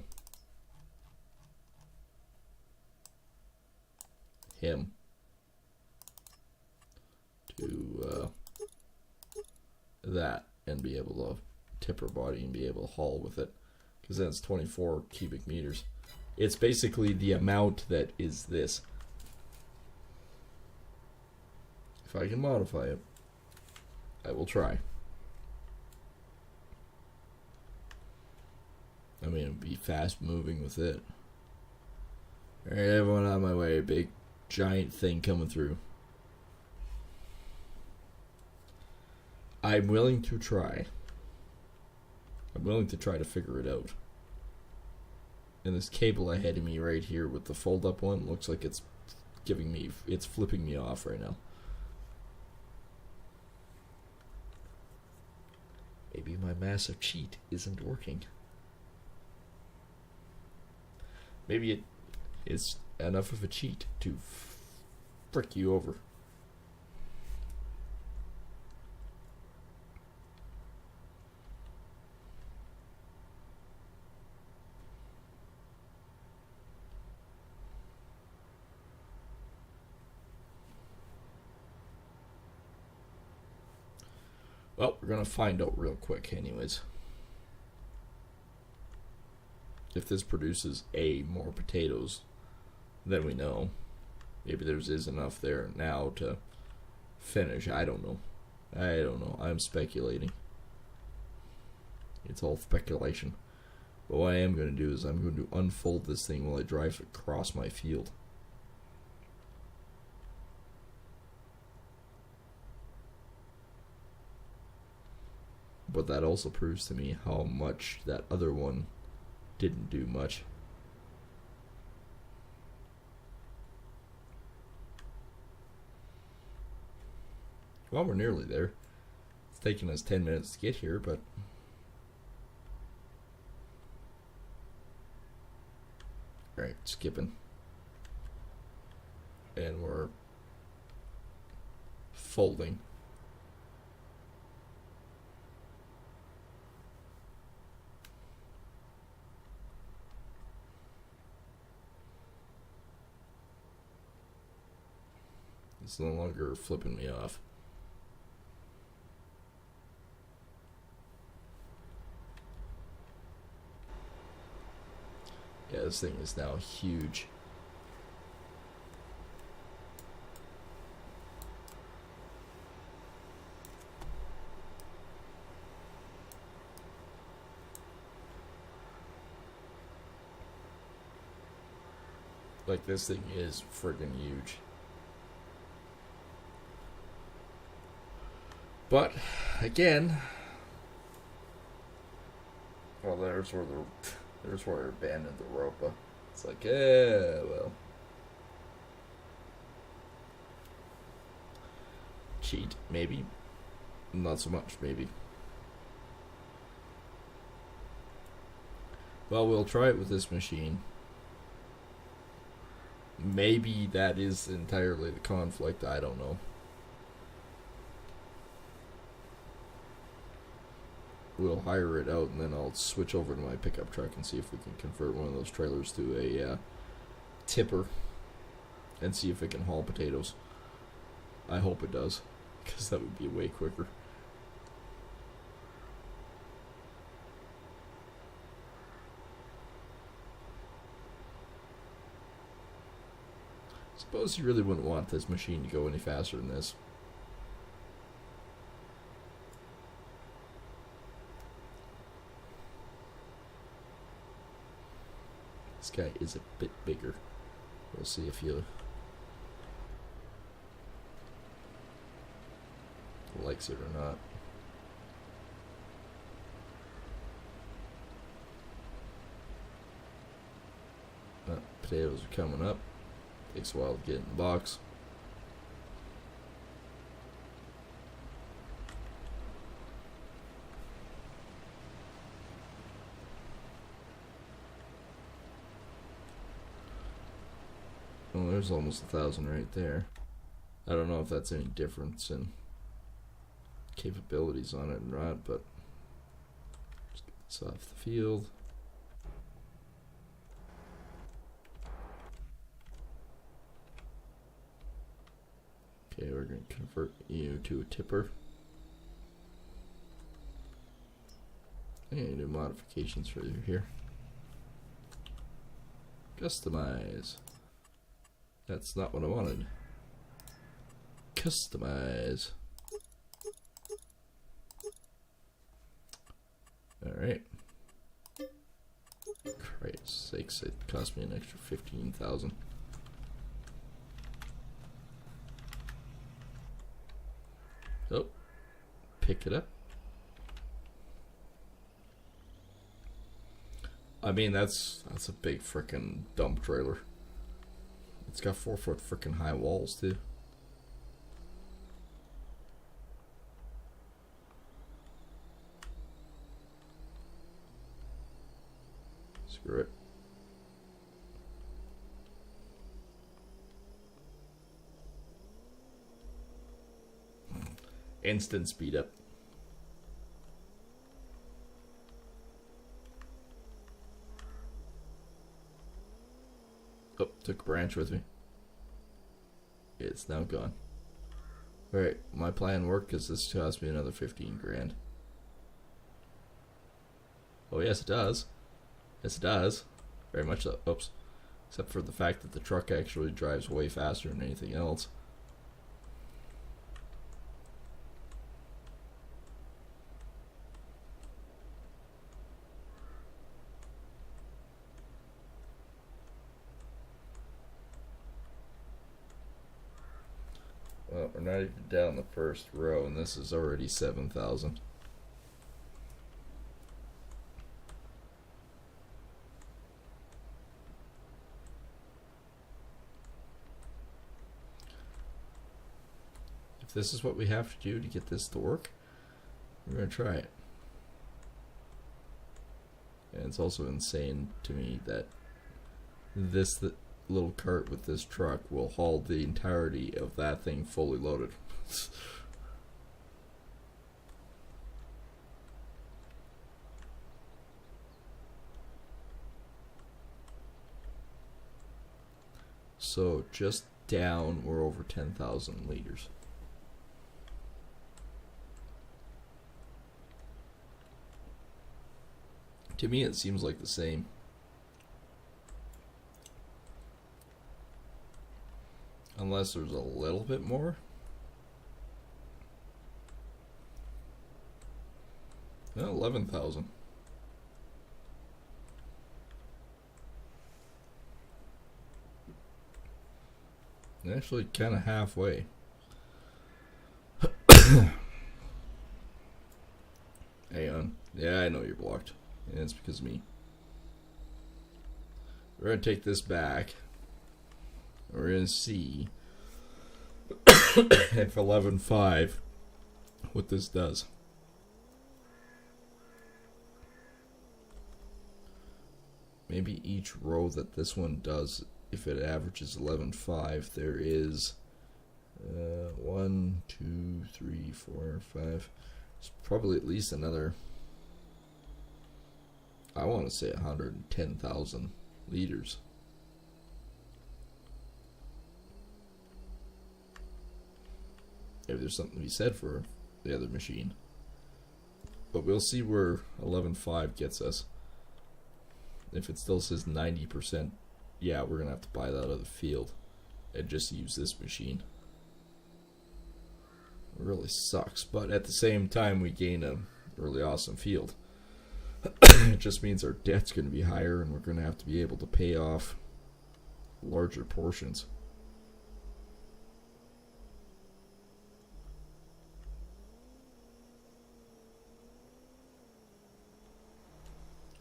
him. To, that. And be able to tip her body and be able to haul with it. Because then it's 24 cubic meters. It's basically the amount that is this. If I can modify it, I will try. I mean, it'd be fast moving with it. Alright, everyone on my way. Big, giant thing coming through. I'm willing to try. I'm willing to try to figure it out. And this cable ahead of me right here with the fold-up one looks like it's flipping me off right now. Maybe my massive cheat isn't working. Maybe it is enough of a cheat to frick you over. Well, we're going to find out real quick anyways. If this produces more potatoes than we know. Maybe there is enough there now to finish. I don't know. I'm speculating. It's all speculation. But what I am going to do is I'm going to unfold this thing while I drive across my field. But that also proves to me how much that other one didn't do much. Well, we're nearly there. It's taken us 10 minutes to get here, but... Alright, skipping. And we're folding. It's no longer flipping me off. Yeah, this thing is now huge. Like, this thing is friggin' huge. But, again... Well, there's where I abandoned the Ropa. It's like, well. Cheat, maybe. Not so much, maybe. Well, we'll try it with this machine. Maybe that is entirely the conflict, I don't know. we'll hire it out, and then I'll switch over to my pickup truck and see if we can convert one of those trailers to a tipper and see if it can haul potatoes. I hope it does, because that would be way quicker. Suppose you really wouldn't want this machine to go any faster than this. This guy is a bit bigger. We'll see if you likes it or not. Potatoes are coming up. Takes a while to get in the box. Oh, there's almost 1,000 right there. I don't know if that's any difference in capabilities on it or not, but let's get this off the field. Okay, we're going to convert you to a tipper. And do modifications for you here. Customize. That's not what I wanted. Customize. Alright. Christ's sakes, it cost me an extra 15,000. Oh, pick it up. I mean, that's a big frickin' dump trailer. It's got 4-foot frickin' high walls too. Screw it. Instant speed up. Oh, took a branch with me. It's now gone. Alright, my plan worked because this cost me another 15 grand. Oh yes it does. Yes it does. Very much so. Oops. Except for the fact that the truck actually drives way faster than anything else. Well, we're not even down the first row, and this is already 7,000. If this is what we have to do to get this to work, we're going to try it. And it's also insane to me that this little cart with this truck will haul the entirety of that thing fully loaded. So just down, we're over 10,000 liters. To me it seems like the same. Unless there's a little bit more. No, 11,000. Actually, kind of halfway. Hang on. Yeah, I know you're blocked. And it's because of me. We're going to take this back. We're going to see at 11.5 what this does. Maybe each row that this one does, if it averages 11.5, there is 1, 2, 3, 4, 5. It's probably at least another I want to say 110,000 liters. Maybe there's something to be said for the other machine. But we'll see where 11.5 gets us. If it still says 90%, yeah, we're going to have to buy that out of the field and just use this machine. It really sucks, but at the same time we gain a really awesome field. It just means our debt's going to be higher and we're going to have to be able to pay off larger portions.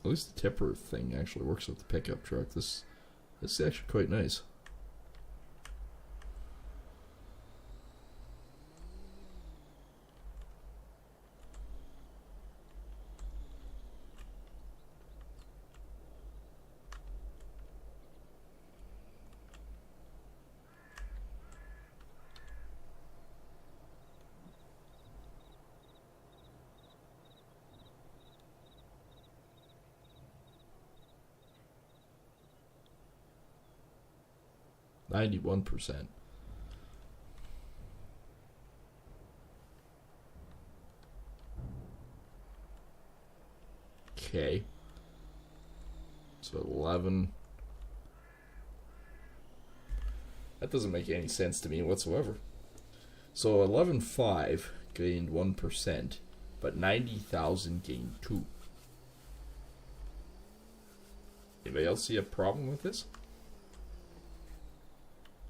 At least the tipper thing actually works with the pickup truck. This is actually quite nice. %91. Okay. So 11. That doesn't make any sense to me whatsoever. So 11.5 gained 1%, but 90,000 gained 2. Anybody else see a problem with this?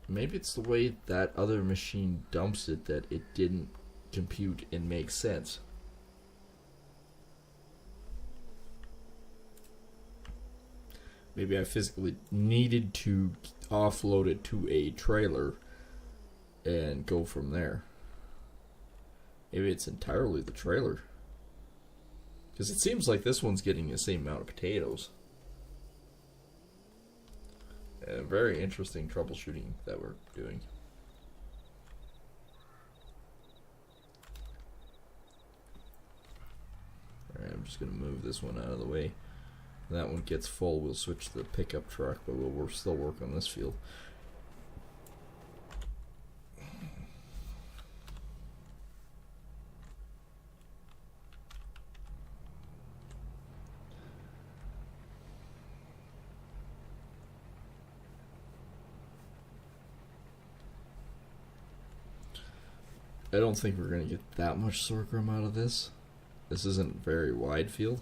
Maybe it's the way that other machine dumps it that it didn't compute and make sense. Maybe I physically needed to offload it to a trailer and go from there. Maybe it's entirely the trailer. Because it seems like this one's getting the same amount of potatoes. Very interesting troubleshooting that we're doing. Alright, I'm just going to move this one out of the way. When that one gets full, we'll switch to the pickup truck, but we'll still work on this field. I don't think we're going to get that much sorghum out of this. This isn't a very wide field.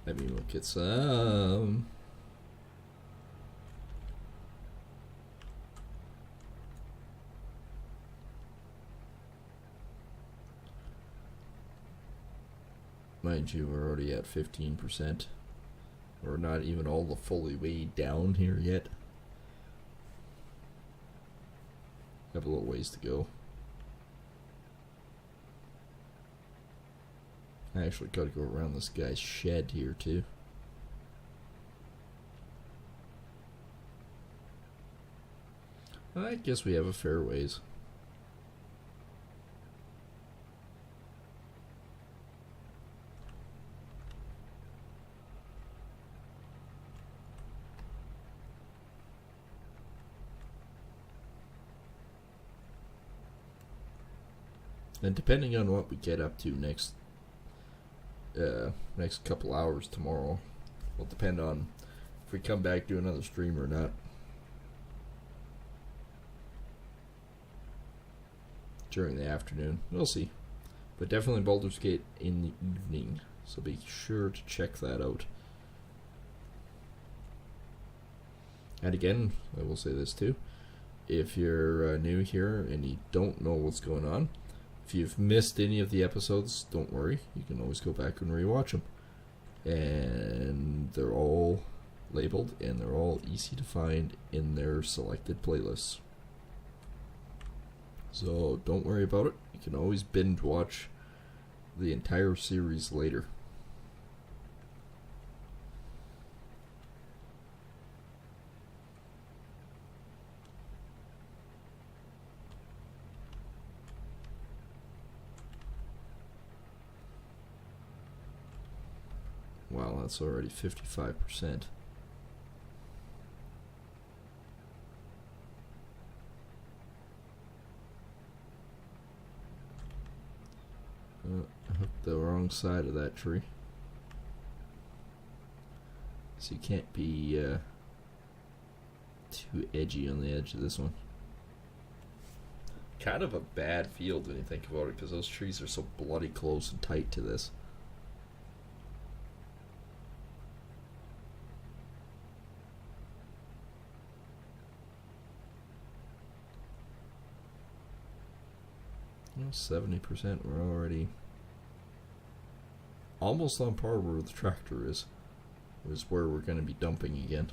Maybe we'll get some. Mind you, we're already at 15%. We're not even all the fully way down here yet. Have a little ways to go. I actually gotta go around this guy's shed here too. I guess we have a fair ways. And depending on what we get up to next couple hours tomorrow, will depend on if we come back to another stream or not. During the afternoon, we'll see. But definitely Baldur's Gate in the evening, so be sure to check that out. And again, I will say this too. If you're new here and you don't know what's going on, if you've missed any of the episodes, don't worry. You can always go back and rewatch them. And they're all labeled and they're all easy to find in their selected playlists. So don't worry about it. You can always binge watch the entire series later. it's already 55%. I hooked the wrong side of that tree. So you can't be too edgy on the edge of this one. Kind of a bad field when you think about it, because those trees are so bloody close and tight to this. Well, 70%, we're already almost on par where the tractor is where we're going to be dumping again.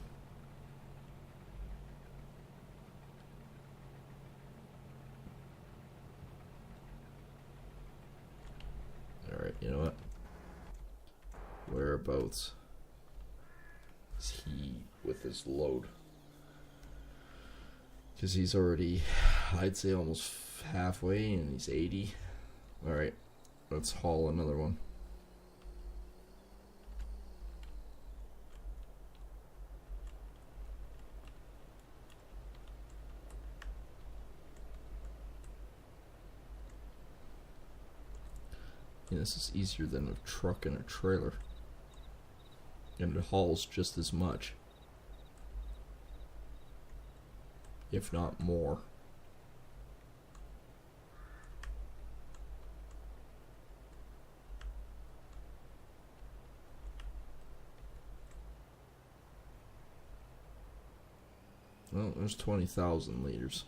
Alright, you know what? Whereabouts is he with his load? Because he's already, I'd say, almost halfway, and he's 80. Alright, let's haul another one. Yeah, this is easier than a truck and a trailer. And it hauls just as much, if not more. Well, there's 20,000 liters.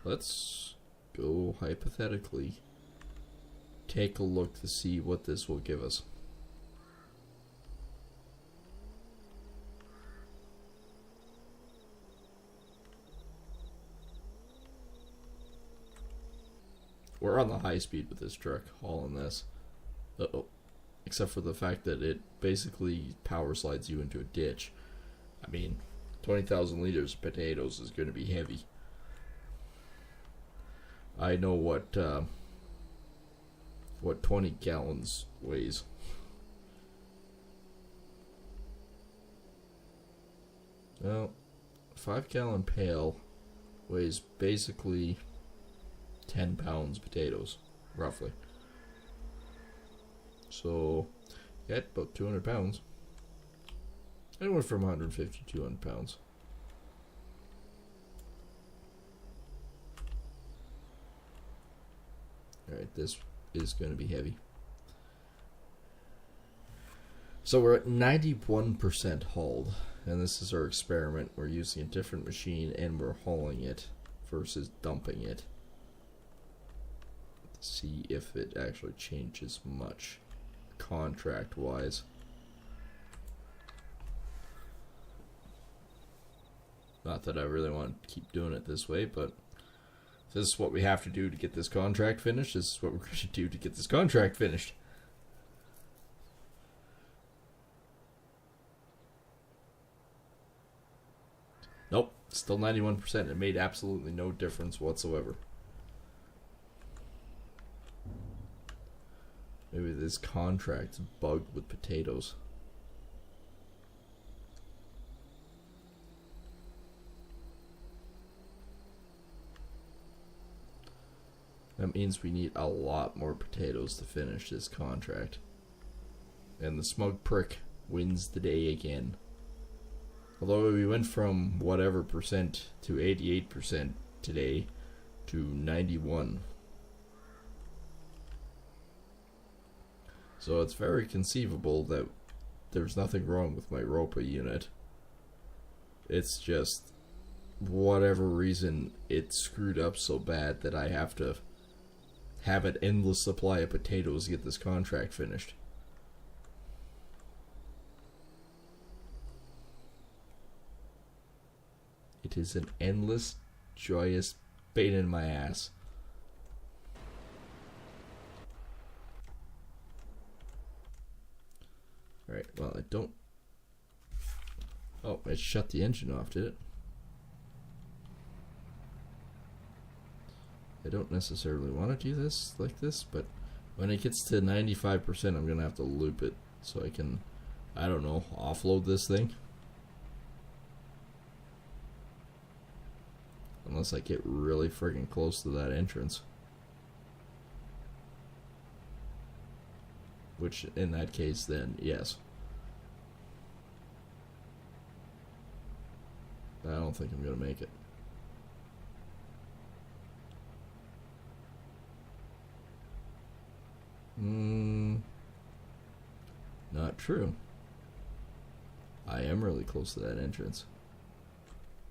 Let's go hypothetically take a look to see what this will give us. We're on the high speed with this truck hauling this. Uh-oh. Except for the fact that it basically power slides you into a ditch. I mean, 20,000 liters of potatoes is going to be heavy. I know what 20 gallons weighs. Well, 5-gallon pail weighs basically 10 pounds potatoes, roughly. So, yeah, about 200 pounds. Anywhere from 150 to 200 pounds. Alright, this is going to be heavy. So we're at 91% hauled, and this is our experiment. We're using a different machine and we're hauling it versus dumping it. Let's see if it actually changes much contract wise. Not that I really want to keep doing it this way, but this is what we have to do to get this contract finished. This is what we're going to do to get this contract finished. Nope, still 91%. It made absolutely no difference whatsoever. Maybe this contract's bugged with potatoes. That means we need a lot more potatoes to finish this contract. And the smug prick wins the day again. Although we went from whatever percent to 88% today to 91%. So it's very conceivable that there's nothing wrong with my ROPA unit. It's just, whatever reason, it screwed up so bad that I have to have an endless supply of potatoes to get this contract finished. It is an endless, joyous pain in my ass. Alright, well, I don't... Oh, it shut the engine off, did it? I don't necessarily want to do this like this, but When it gets to 95%, I'm going to have to loop it so I can, I don't know, offload this thing. Unless I get really freaking close to that entrance. Which, in that case, then, yes. But I don't think I'm going to make it. Not true. I am really close to that entrance.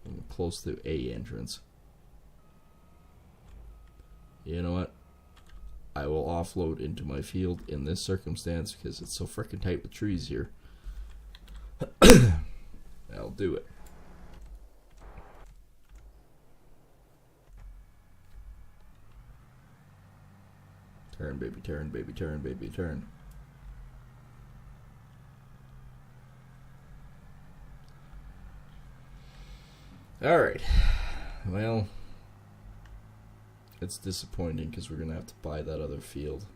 I'm close to a entrance. You know what? I will offload into my field in this circumstance because it's so freaking tight with trees here. I'll do it. Turn, baby, turn, baby, turn, baby, turn. Alright. Well, it's disappointing because we're going to have to buy that other field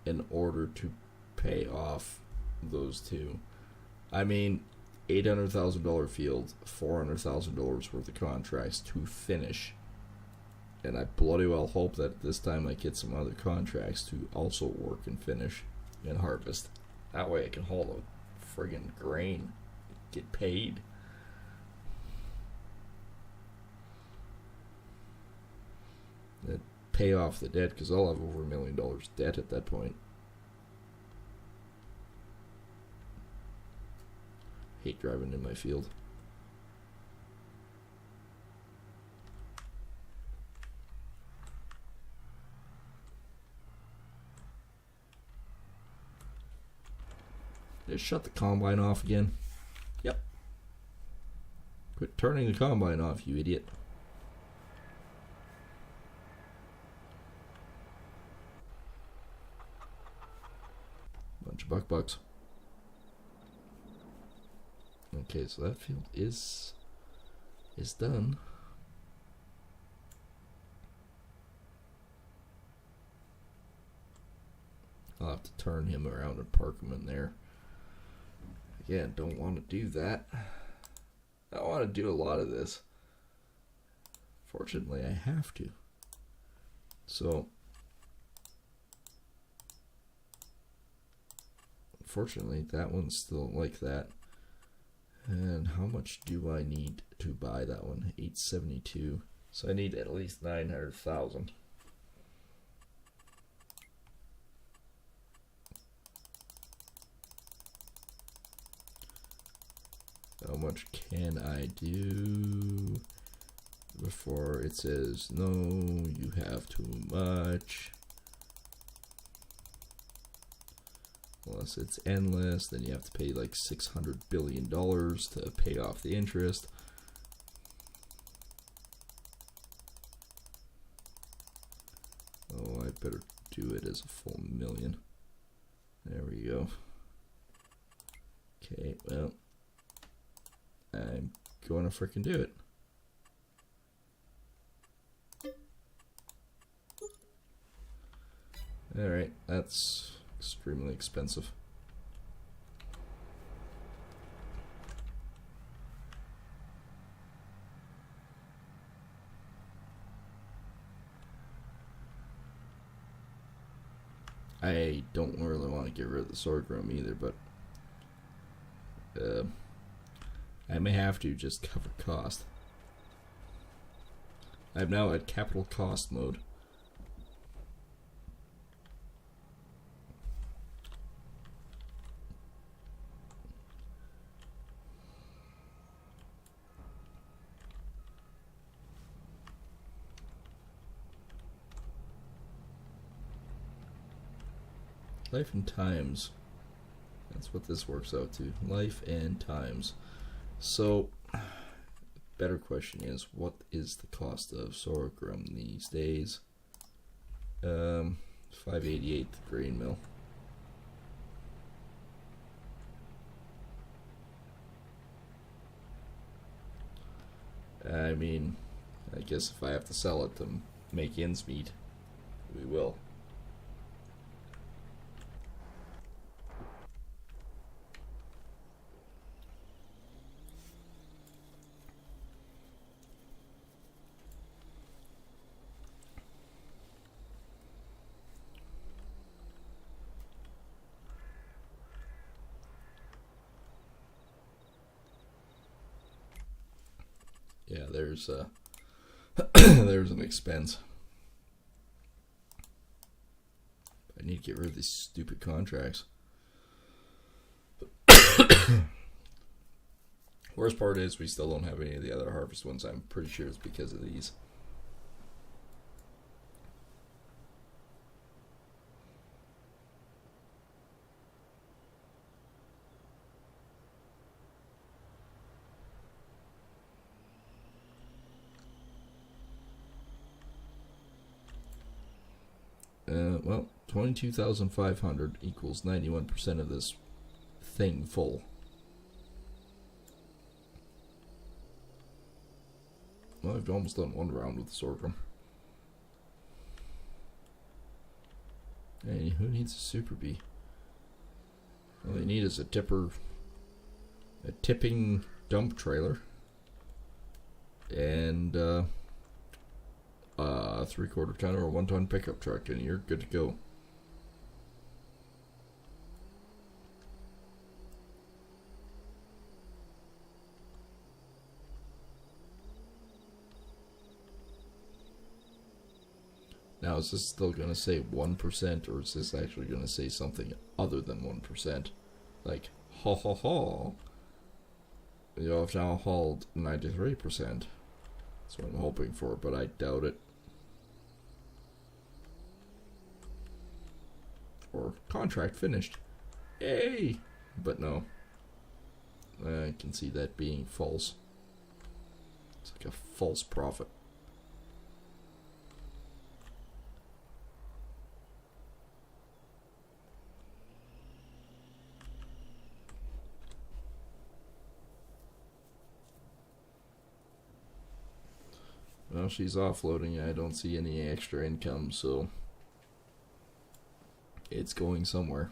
in order to pay off those two. I mean, $800,000 field, $400,000 worth of contracts to finish. And I bloody well hope that this time I get some other contracts to also work and finish and harvest. That way I can haul the friggin' grain, get paid. And pay off the debt, because I'll have over $1 million debt at that point. Hate driving in my field. Just shut the combine off again. Yep. Quit turning the combine off, you idiot. Bunch of bucks. Okay, so that field is done. I'll have to turn him around and park him in there. Again, don't want to do that. I want to do a lot of this. Fortunately, I have to. So, unfortunately, that one's still like that. And how much do I need to buy that one? 872. So I need at least 900,000. How much can I do before it says, no, you have too much? Unless it's endless, then you have to pay like $600 billion to pay off the interest. Oh, I better do it as a full million. There we go. Okay, well, I'm going to frickin' do it. Alright, that's extremely expensive. I don't really want to get rid of the sorghum either, but I may have to just cover cost. I'm now at capital cost mode. Life and times. That's what this works out to. Life and times. So, better question is, what is the cost of sorghum these days? 588 the grain mill. I mean, I guess if I have to sell it to make ends meet, we will. Yeah, there's there's an expense. I need to get rid of these stupid contracts. Worst part is we still don't have any of the other harvest ones. I'm pretty sure it's because of these. Well, 22,500 equals 91% of this thing full. Well, I've almost done one round with the sorghum. Hey, who needs a super bee? All they need is a tipping dump trailer, and a 3/4 ton or a 1 ton pickup truck, and you're good to go. Now, is this still going to say 1%, or is this actually going to say something other than 1%? Like, ha ha ha. You have now hauled 93%. That's what I'm hoping for, but I doubt it. Or contract finished. Yay! But no. I can see that being false. It's like a false prophet. Well, she's offloading. I don't see any extra income, so it's going somewhere.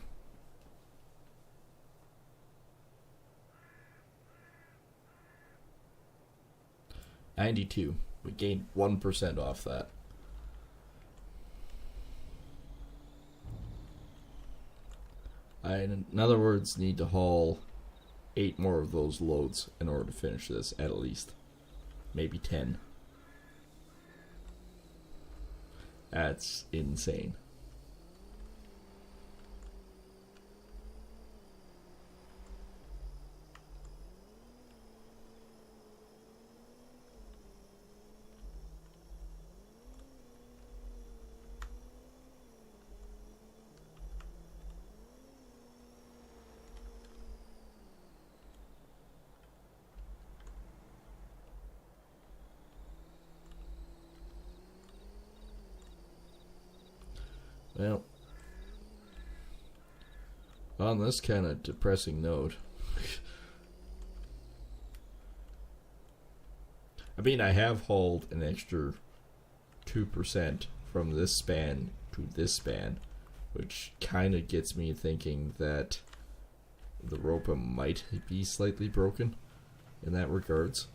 $92. We gained 1% off that. I, in other words, need to haul 8 more of those loads in order to finish this, at least. Maybe 10. That's insane. Well, on this kind of depressing note, I mean, I have hauled an extra 2% from this span to this span, which kind of gets me thinking that the Ropa might be slightly broken in that regards.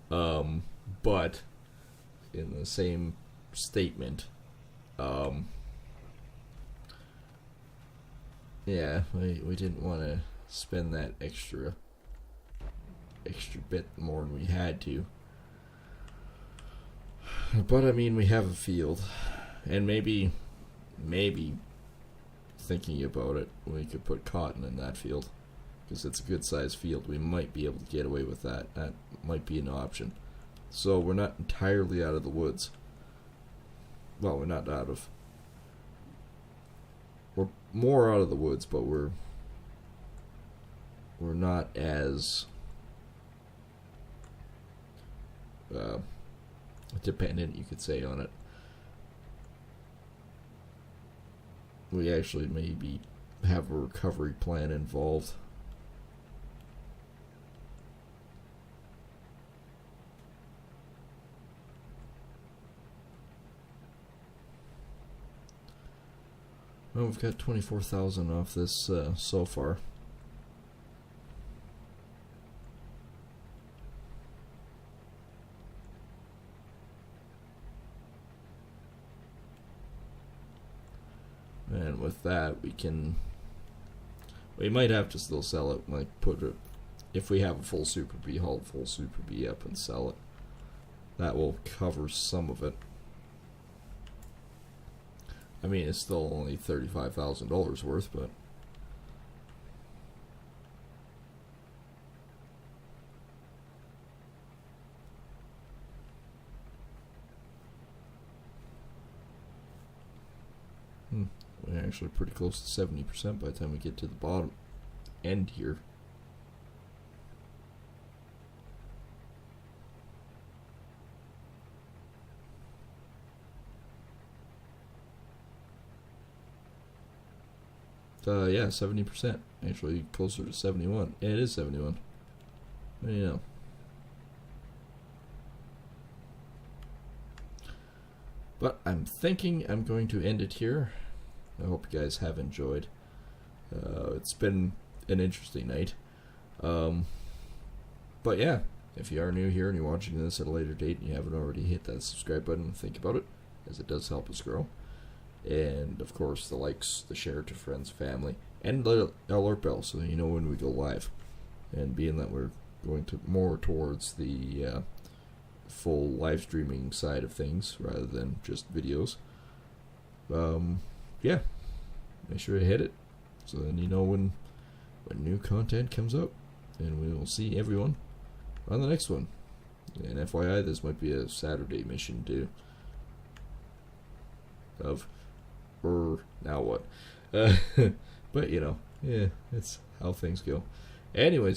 But in the same statement, yeah, we didn't want to spend that extra bit more than we had to. But I mean, we have a field, and maybe thinking about it, we could put cotton in that field, because it's a good sized field. We might be able to get away with that. That might be an option. So we're not entirely out of the woods. Well, we're not out of... We're more out of the woods, but we're not as dependent, you could say, on it. We actually maybe have a recovery plan involved. Well, we've got 24,000 off this so far. And with that, we might have to still sell it, like put if we have a full Super Bee, haul the full Super Bee up and sell it. That will cover some of it. I mean, it's still only $35,000 worth, but we're actually pretty close to 70% by the time we get to the bottom end here. Yeah, 70%. Actually, closer to 71. Yeah, it is 71. What do you know? But I'm thinking I'm going to end it here. I hope you guys have enjoyed. It's been an interesting night. But yeah, if you are new here and you're watching this at a later date and you haven't already hit that subscribe button, think about it, as it does help us grow. And of course the likes, the share to friends, family, and the alert bell so that you know when we go live. And being that we're going to more towards the full live streaming side of things rather than just videos, yeah, make sure to hit it so then you know when new content comes up, and we will see everyone on the next one. And FYI, this might be a Saturday mission too. Now what? But you know, yeah, it's how things go. Anyways,